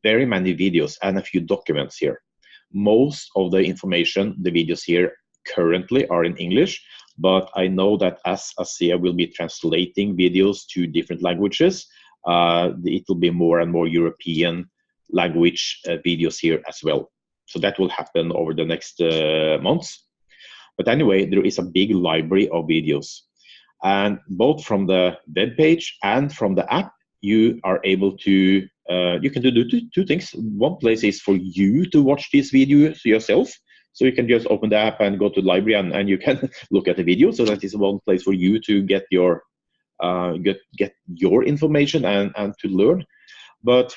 very many videos and a few documents here. Most of the information, the videos here currently are in English, but I know that as ASEA will be translating videos to different languages, it will be more and more European language videos here as well. So that will happen over the next months. But anyway, there is a big library of videos. And both from the web page and from the app, you are able to, you can do two things. One place is for you to watch these videos yourself. So you can just open the app and go to the library and you can look at the video. So that is one place for you to get your information and to learn. But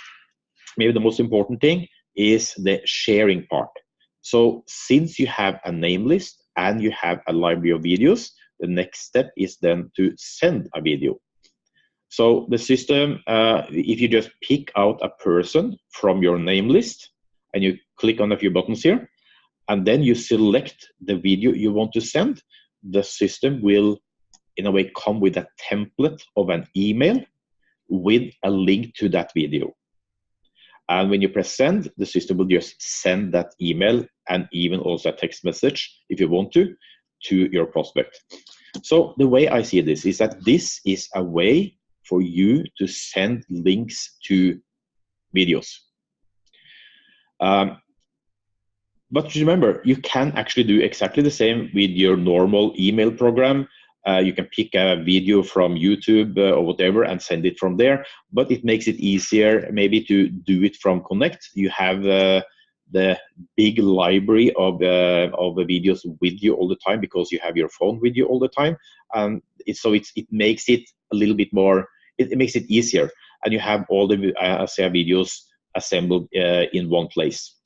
maybe the most important thing is the sharing part. So since you have a name list and you have a library of videos, the next step is then to send a video. So the system, if you just pick out a person from your name list and you click on a few buttons here, and then you select the video you want to send, the system will, in a way, come with a template of an email with a link to that video. And when you press send, the system will just send that email and even also a text message, if you want to your prospect. So the way I see this is that this is a way for you to send links to videos. But remember, you can actually do exactly the same with your normal email program. You can pick a video from YouTube or whatever and send it from there, but it makes it easier maybe to do it from Connect. You have the big library of videos with you all the time because you have your phone with you all the time, and it makes it a little bit more, it makes it easier, and you have all the ASEA videos assembled in one place.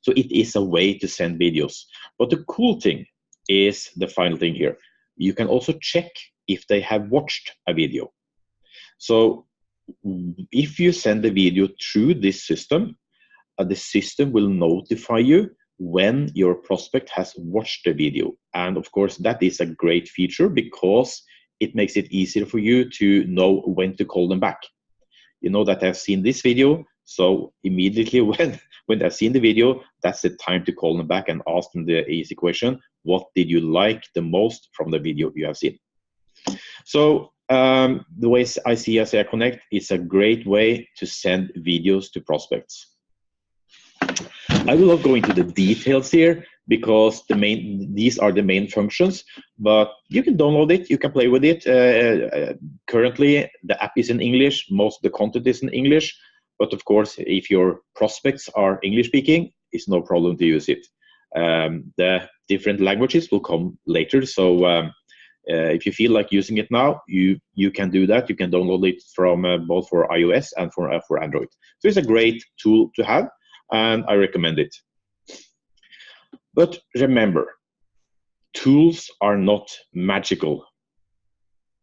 So it is a way to send videos. But the cool thing is the final thing here. You can also check if they have watched a video. So if you send the video through this system, the system will notify you when your prospect has watched the video. And of course, that is a great feature because it makes it easier for you to know when to call them back. You know that I've seen this video, so immediately when I've seen the video, that's the time to call them back and ask them the easy question: what did you like the most from the video you have seen? So the way I see ASEA Connect is a great way to send videos to prospects. I will not go into the details here because these are the main functions, but you can download it, you can play with it. Currently, the app is in English, most of the content is in English, but of course, if your prospects are English speaking, it's no problem to use it. The different languages will come later, so if you feel like using it now, you can do that. You can download it from both for iOS and for Android. So it's a great tool to have, and I recommend it. But remember, tools are not magical.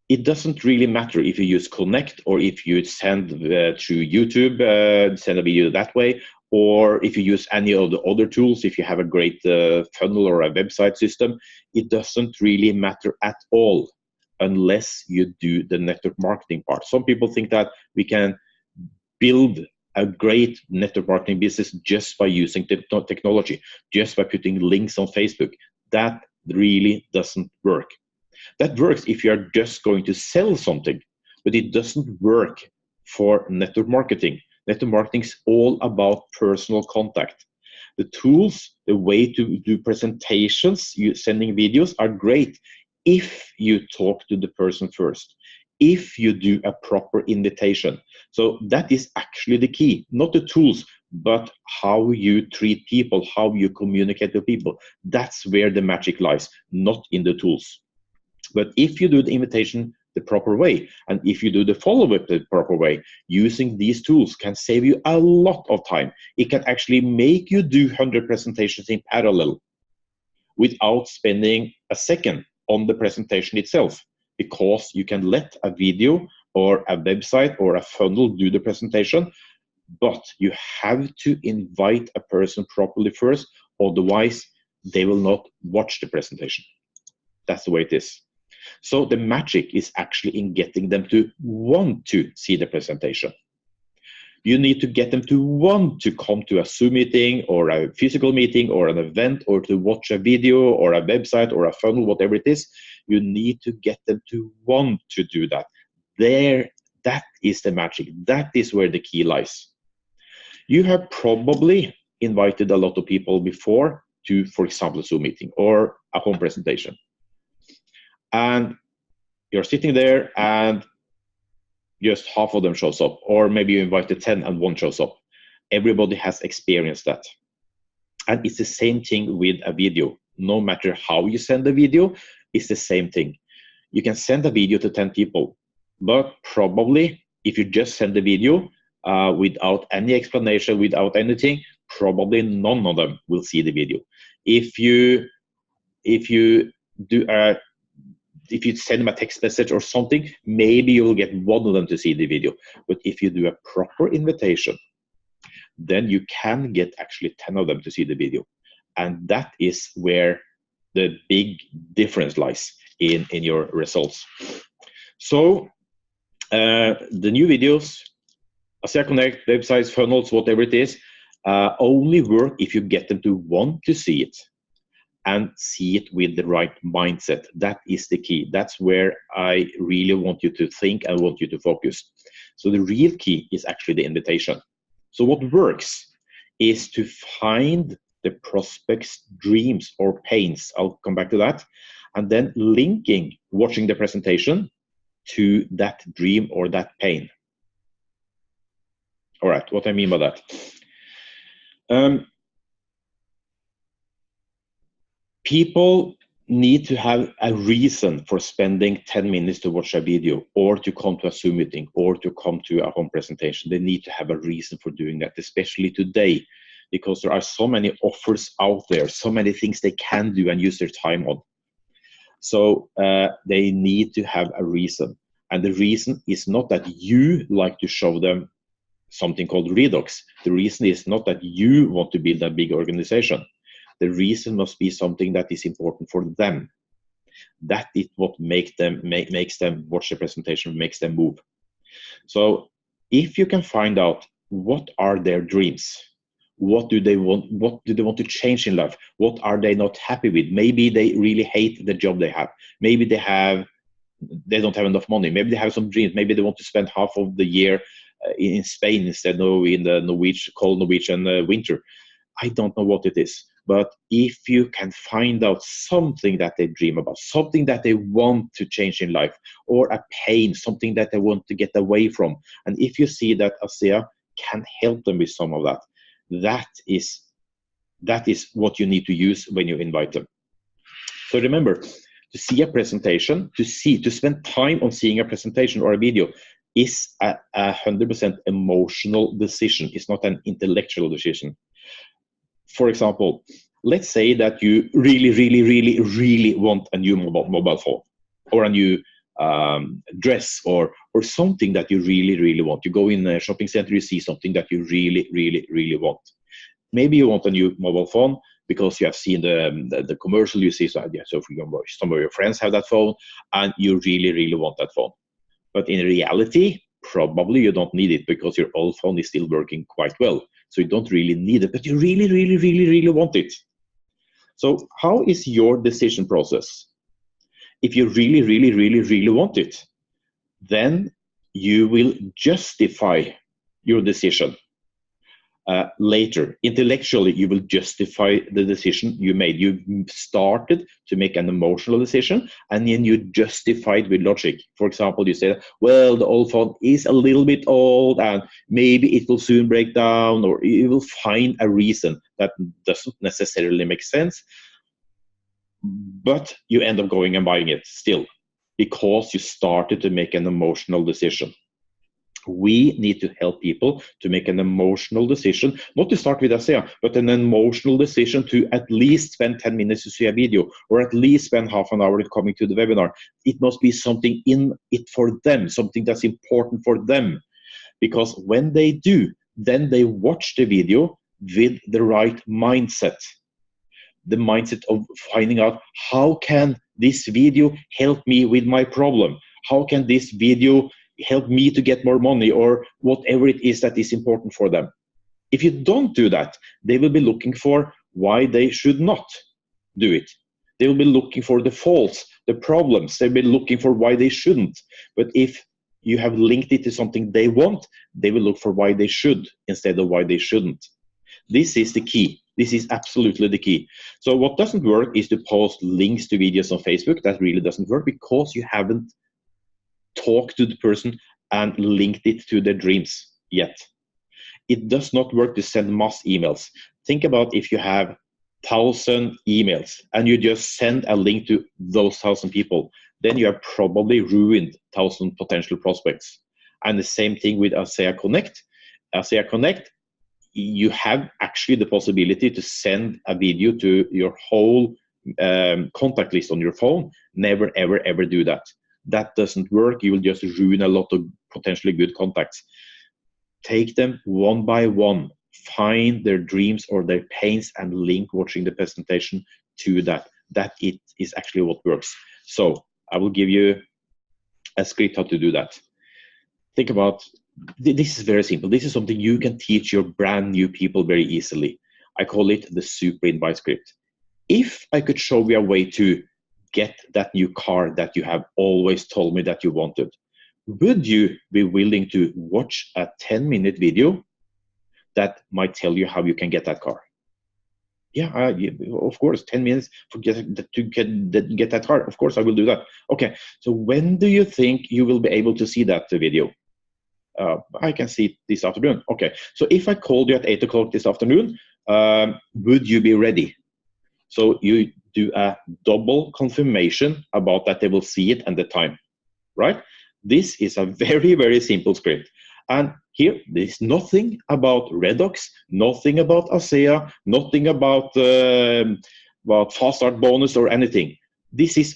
It doesn't really matter if you use Connect or if you send through YouTube, send a video that way, or if you use any of the other tools, if you have a great funnel or a website system. It doesn't really matter at all unless you do the network marketing part. Some people think that we can build a great network marketing business just by using technology, just by putting links on Facebook. That really doesn't work. That works if you are just going to sell something, but it doesn't work for network marketing. Network marketing is all about personal contact. The tools, the way to do presentations, sending videos are great if you talk to the person first, if you do a proper invitation. So that is actually the key, not the tools, but how you treat people, how you communicate with people. That's where the magic lies, not in the tools. But if you do the invitation the proper way, and if you do the follow-up the proper way, using these tools can save you a lot of time. It can actually make you do 100 presentations in parallel without spending a second on the presentation itself, because you can let a video or a website or a funnel do the presentation, but you have to invite a person properly first, otherwise they will not watch the presentation. That's the way it is. So the magic is actually in getting them to want to see the presentation. You need to get them to want to come to a Zoom meeting or a physical meeting or an event, or to watch a video or a website or a funnel, whatever it is. You need to get them to want to do that. That is the magic. That is where the key lies. You have probably invited a lot of people before to, for example, a Zoom meeting or a home presentation. And you're sitting there and just half of them shows up, or maybe you invited 10 and one shows up. Everybody has experienced that. And it's the same thing with a video. No matter how you send the video, it's the same thing. You can send a video to 10 people, but probably if you just send the video without any explanation, without anything, probably none of them will see the video. If you do a if you send them a text message or something, maybe you will get one of them to see the video. But if you do a proper invitation, then you can get actually 10 of them to see the video. And that is where the big difference lies in your results. So the new videos, ASEA Connect, websites, funnels, whatever it is, only work if you get them to want to see it and see it with the right mindset. That is the key. That's where I really want you to think and want you to focus. So the real key is actually the invitation. So what works is to find the prospect's dreams or pains. I'll come back to that. And then linking watching the presentation to that dream or that pain. All right, what I mean by that. People need to have a reason for spending 10 minutes to watch a video or to come to a Zoom meeting or to come to a home presentation. They need to have a reason for doing that, especially today, because there are so many offers out there, so many things they can do and use their time on. So they need to have a reason. And the reason is not that you like to show them something called Redox. The reason is not that you want to build a big organization. The reason must be something that is important for them. That is what makes them watch the presentation, makes them move. So if you can find out what are their dreams, what do they want, what do they want to change in life, what are they not happy with, maybe they really hate the job they have, maybe they don't have enough money, maybe they have some dreams, maybe they want to spend half of the year in Spain instead of in the cold Norwegian winter. I don't know what it is, but if you can find out something that they dream about, something that they want to change in life, or a pain, something that they want to get away from, and if you see that ASEA can help them with some of that, that is what you need to use when you invite them. So remember, to see a presentation, to spend time on seeing a presentation or a video is a 100% emotional decision. It's not an intellectual decision. For example, let's say that you really want a new mobile phone, or a new dress, or something that you really want. You go in a shopping center, you see something that you really want. Maybe you want a new mobile phone because you have seen the commercial, you see, so for example, some of your friends have that phone and you really want that phone. But in reality, probably you don't need it because your old phone is still working quite well. So you don't really need it, but you really want it. So how is your decision process? If you really want it, then you will justify your decision. Later, intellectually, you will justify the decision you made. You started to make an emotional decision, and then you justified with logic. For example, you say, well, the old phone is a little bit old, and maybe it will soon break down, or you will find a reason that doesn't necessarily make sense, but you end up going and buying it still, because you started to make an emotional decision. We need to help people to make an emotional decision, not to start with ASEA, but an emotional decision to at least spend 10 minutes to see a video, or at least spend half an hour coming to the webinar. It must be something in it for them, something that's important for them. Because when they do, then they watch the video with the right mindset. The mindset of finding out, how can this video help me with my problem? How can this video help me to get more money, or whatever it is that is important for them? If you don't do that, they will be looking for why they should not do it. They will be looking for the faults, the problems. They'll be looking for why they shouldn't. But if you have linked it to something they want, they will look for why they should instead of why they shouldn't. This is the key. This is absolutely the key. So what doesn't work is to post links to videos on Facebook. That really doesn't work, because you haven't talk to the person and linked it to their dreams yet. It does not work to send mass emails. Think about if you have 1,000 emails and you just send a link to those 1,000 people, then you have probably ruined 1,000 potential prospects. And the same thing with ASEA Connect. ASEA Connect, you have actually the possibility to send a video to your whole contact list on your phone, never, ever, ever do that. That doesn't work. You will just ruin a lot of potentially good contacts. Take them one by one. Find their dreams or their pains and link watching the presentation to that. That it is actually what works. So I will give you a script how to do that. Think about, this is very simple. This is something you can teach your brand new people very easily. I call it the super invite script. If I could show you a way to get that new car that you have always told me that you wanted, would you be willing to watch a 10-minute video that might tell you how you can get that car? Yeah, of course, 10 minutes to get that car. Of course, I will do that. Okay, so when do you think you will be able to see that video? I can see it this afternoon. Okay, so if I called you at 8 o'clock this afternoon, would you be ready? So you do a double confirmation about that they will see it and the time, right? This is a very, very simple script. And here, there's nothing about Redox, nothing about ASEA, nothing about fast start bonus or anything. This is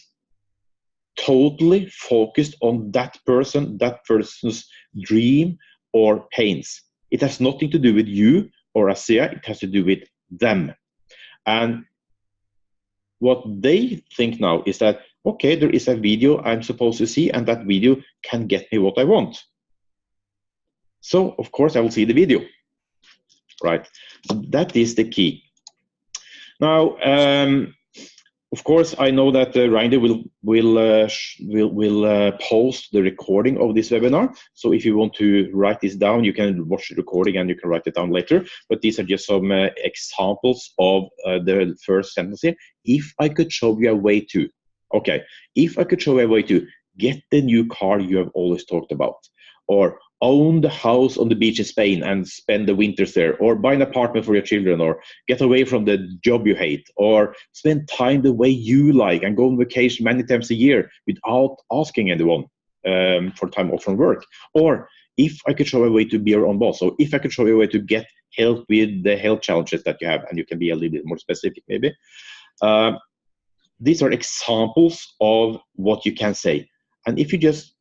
totally focused on that person's dream or pains. It has nothing to do with you or ASEA, it has to do with them. And what they think now is that, okay, there is a video I'm supposed to see, and that video can get me what I want. So, of course, I will see the video, right? That is the key. Now, of course, I know that Reiner will post the recording of this webinar. So if you want to write this down, you can watch the recording and you can write it down later. But these are just some examples of the first sentence here. If I could show you a way to, okay, if I could show you a way to get the new car you have always talked about, or own the house on the beach in Spain and spend the winters there, or buy an apartment for your children, or get away from the job you hate, or spend time the way you like and go on vacation many times a year without asking anyone for time off from work. Or if I could show a way to be your own boss, or if I could show you a way to get help with the health challenges that you have, and you can be a little bit more specific maybe. These are examples of what you can say. And if you just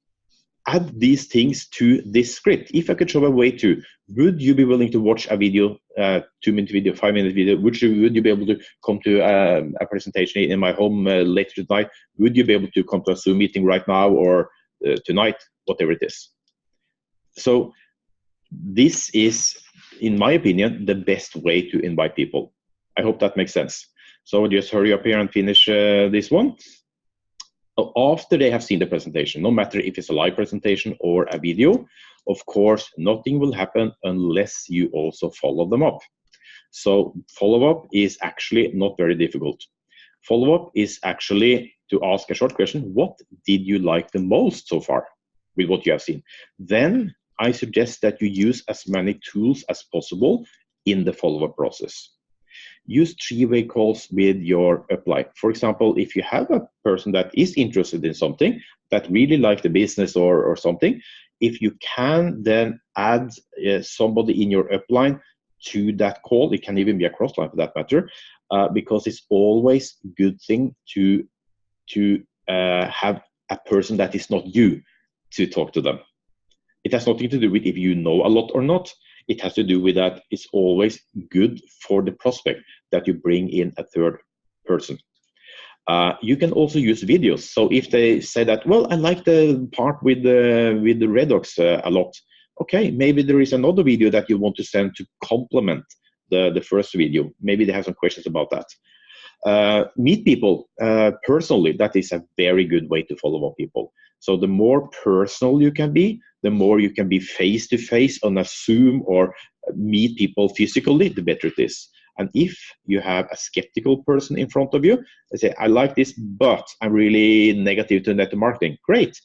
add these things to this script. If I could show a way to, would you be willing to watch a video, 2-minute video, 5-minute video? Would you be able to come to a presentation in my home later tonight? Would you be able to come to a Zoom meeting right now or tonight, whatever it is? So this is, in my opinion, the best way to invite people. I hope that makes sense. So just hurry up here and finish this one. After they have seen the presentation, no matter if it's a live presentation or a video, of course, nothing will happen unless you also follow them up. So follow-up is actually not very difficult. Follow-up is actually to ask a short question: what did you like the most so far with what you have seen? Then I suggest that you use as many tools as possible in the follow-up process. Use three-way calls with your upline. For example, if you have a person that is interested in something, that really like the business or something, if you can then add somebody in your upline to that call, it can even be a cross-line for that matter, because it's always a good thing to have a person that is not you to talk to them. It has nothing to do with if you know a lot or not. It has to do with that it's always good for the prospect that you bring in a third person. You can also use videos. So if they say that, well, I like the part with the Redox a lot. Okay, maybe there is another video that you want to send to complement the first video. Maybe they have some questions about that. Meet people personally. That is a very good way to follow up people. So the more personal you can be, the more you can be face-to-face on a Zoom or meet people physically, the better it is. And if you have a skeptical person in front of you, they say, I like this, but I'm really negative to network marketing. Great.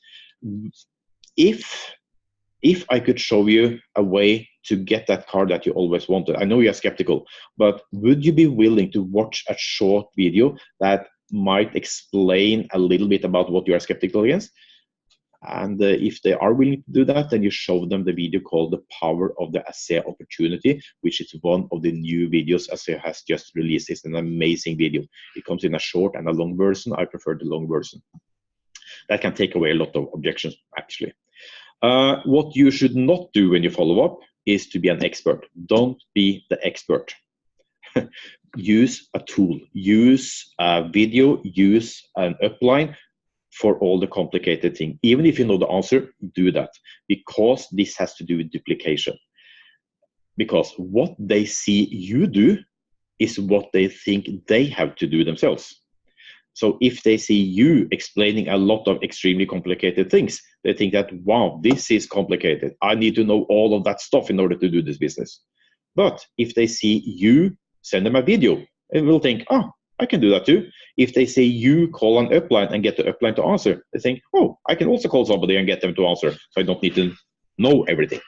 If I could show you a way to get that car that you always wanted, I know you're skeptical, but would you be willing to watch a short video that might explain a little bit about what you are skeptical against? And if they are willing to do that, then you show them the video called The Power of the ASEA Opportunity, which is one of the new videos ASEA has just released. It's an amazing video. It comes in a short and a long version. I prefer the long version. That can take away a lot of objections, actually. What you should not do when you follow up is to be an expert. Don't be the expert. Use a tool, use a video, use an upline for all the complicated things. Even if you know the answer, do that, because this has to do with duplication. Because what they see you do is what they think they have to do themselves. So if they see you explaining a lot of extremely complicated things, they think that, wow, this is complicated. I need to know all of that stuff in order to do this business. But if they see you send them a video, they will think, oh, I can do that too. If they say you call an upline and get the upline to answer, they think, oh, I can also call somebody and get them to answer, so I don't need to know everything.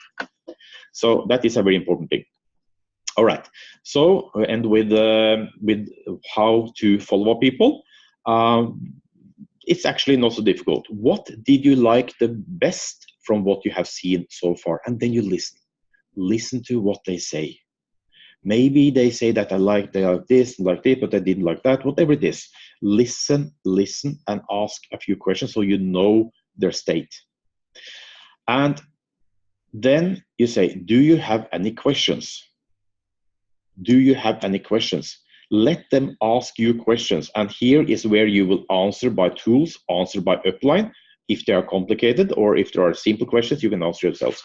So that is a very important thing. All right, so and with how to follow up people, it's actually not so difficult. What did you like the best from what you have seen so far? And then you listen. Listen to what they say. Maybe they say that they like this, but I didn't like that, whatever it is. Listen, and ask a few questions so you know their state. And then you say, do you have any questions? Do you have any questions? Let them ask you questions. And here is where you will answer by tools, answer by upline. If they are complicated or if there are simple questions, you can answer yourselves.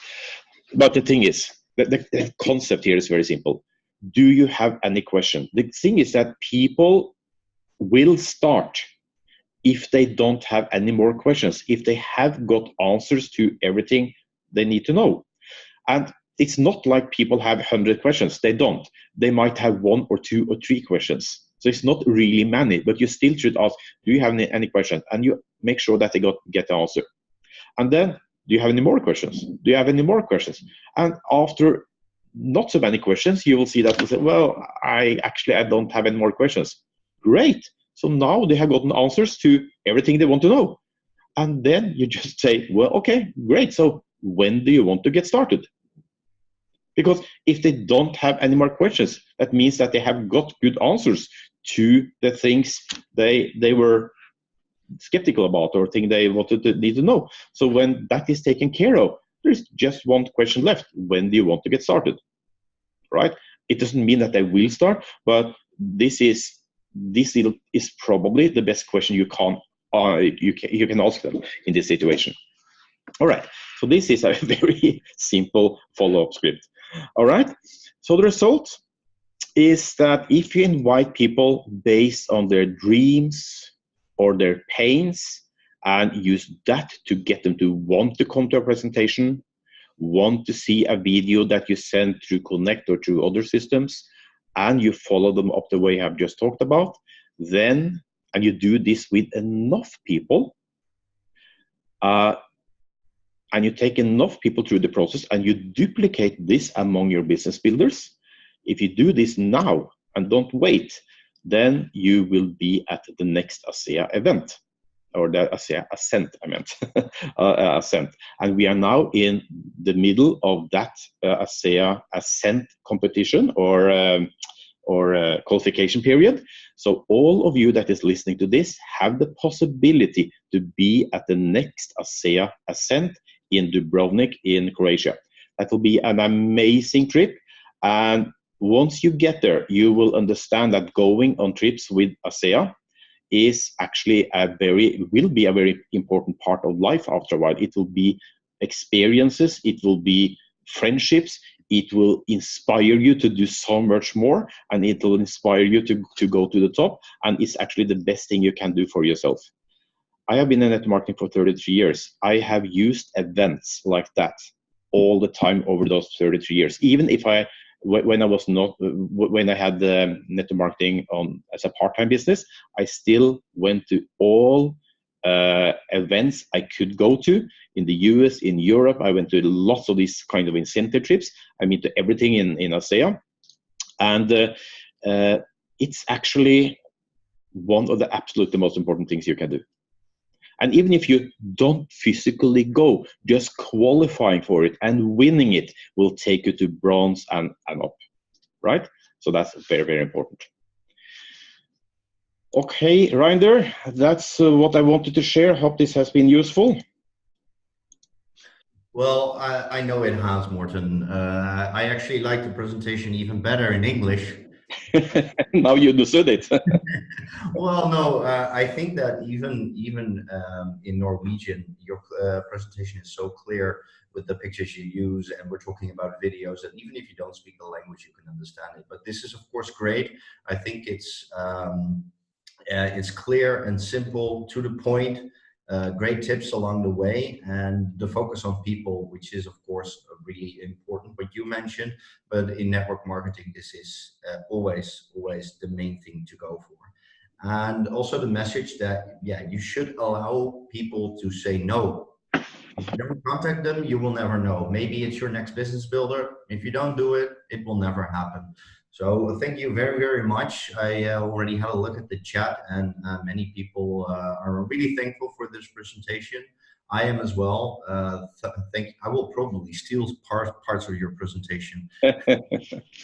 But the thing is, the concept here is very simple. Do you have any question? The thing is that people will start if they don't have any more questions, if they have got answers to everything they need to know. And it's not like people have 100 questions. They don't. They might have 1 or 2 or 3 questions. So it's not really many, but you still should ask, do you have any questions? And you make sure that they get the answer. And then, do you have any more questions? Do you have any more questions? And after not so many questions, you will see that you say, well, I don't have any more questions. Great. So now they have gotten answers to everything they want to know. And then you just say, well, okay, great. So when do you want to get started? Because if they don't have any more questions, that means that they have got good answers to the things they were skeptical about or think they need to know. So when that is taken care of, there's just one question left. When do you want to get started? Right? It doesn't mean that they will start, but this is probably the best question you can ask them in this situation. All right. So this is a very simple follow-up script. All right. So the result is that if you invite people based on their dreams or their pains and use that to get them to want to come to a presentation, want to see a video that you send through Connect or through other systems, and you follow them up the way I've just talked about, then, and you do this with enough people, and you take enough people through the process and you duplicate this among your business builders, if you do this now and don't wait, then you will be at the next ASEA event, or the ASEA Ascent, I meant, Ascent. And we are now in the middle of that ASEA Ascent competition or qualification period. So all of you that is listening to this have the possibility to be at the next ASEA Ascent in Dubrovnik in Croatia. That will be an amazing trip. And once you get there, you will understand that going on trips with ASEA is actually will be a very important part of life after a while. It will be experiences, it will be friendships, it will inspire you to do so much more, and it will inspire you to go to the top, and it's actually the best thing you can do for yourself. I have been in network marketing for 33 years. I have used events like that all the time over those 33 years. Even if when I had the network marketing as a part-time business, I still went to all events I could go to in the US, in Europe. I went to lots of these kind of incentive trips. I mean, to everything in ASEA. And it's actually one of the absolutely most important things you can do. And even if you don't physically go, just qualifying for it and winning it will take you to bronze and up, right? So that's very, very important. Okay, Reinder, that's what I wanted to share. Hope this has been useful. Well, I know it has, Morten. I actually like the presentation even better in English. Now you understood it. Well, no, I think that even in Norwegian, your presentation is so clear with the pictures you use, and we're talking about videos, and even if you don't speak the language, you can understand it. But this is, of course, great. I think it's clear and simple, to the point. Great tips along the way, and the focus on people, which is of course really important, what you mentioned, but in network marketing this is always the main thing to go for. And also the message that, yeah, you should allow people to say no. If you don't contact them, you will never know. Maybe it's your next business builder. If you don't do it, it will never happen. So thank you very, very much. I already had a look at the chat, and many people are really thankful for this presentation. I am as well. I will probably steal parts of your presentation.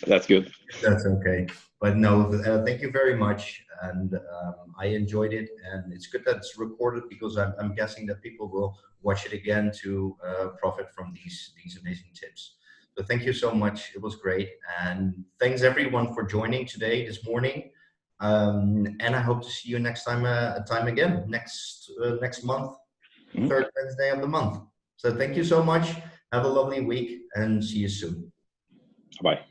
That's good. That's okay. But no, thank you very much. And I enjoyed it. And it's good that it's recorded, because I'm guessing that people will watch it again to profit from these amazing tips. So thank you so much. It was great. And thanks everyone for joining today, this morning. And I hope to see you next time again, next month, third Wednesday of the month. So thank you so much. Have a lovely week and see you soon. Bye.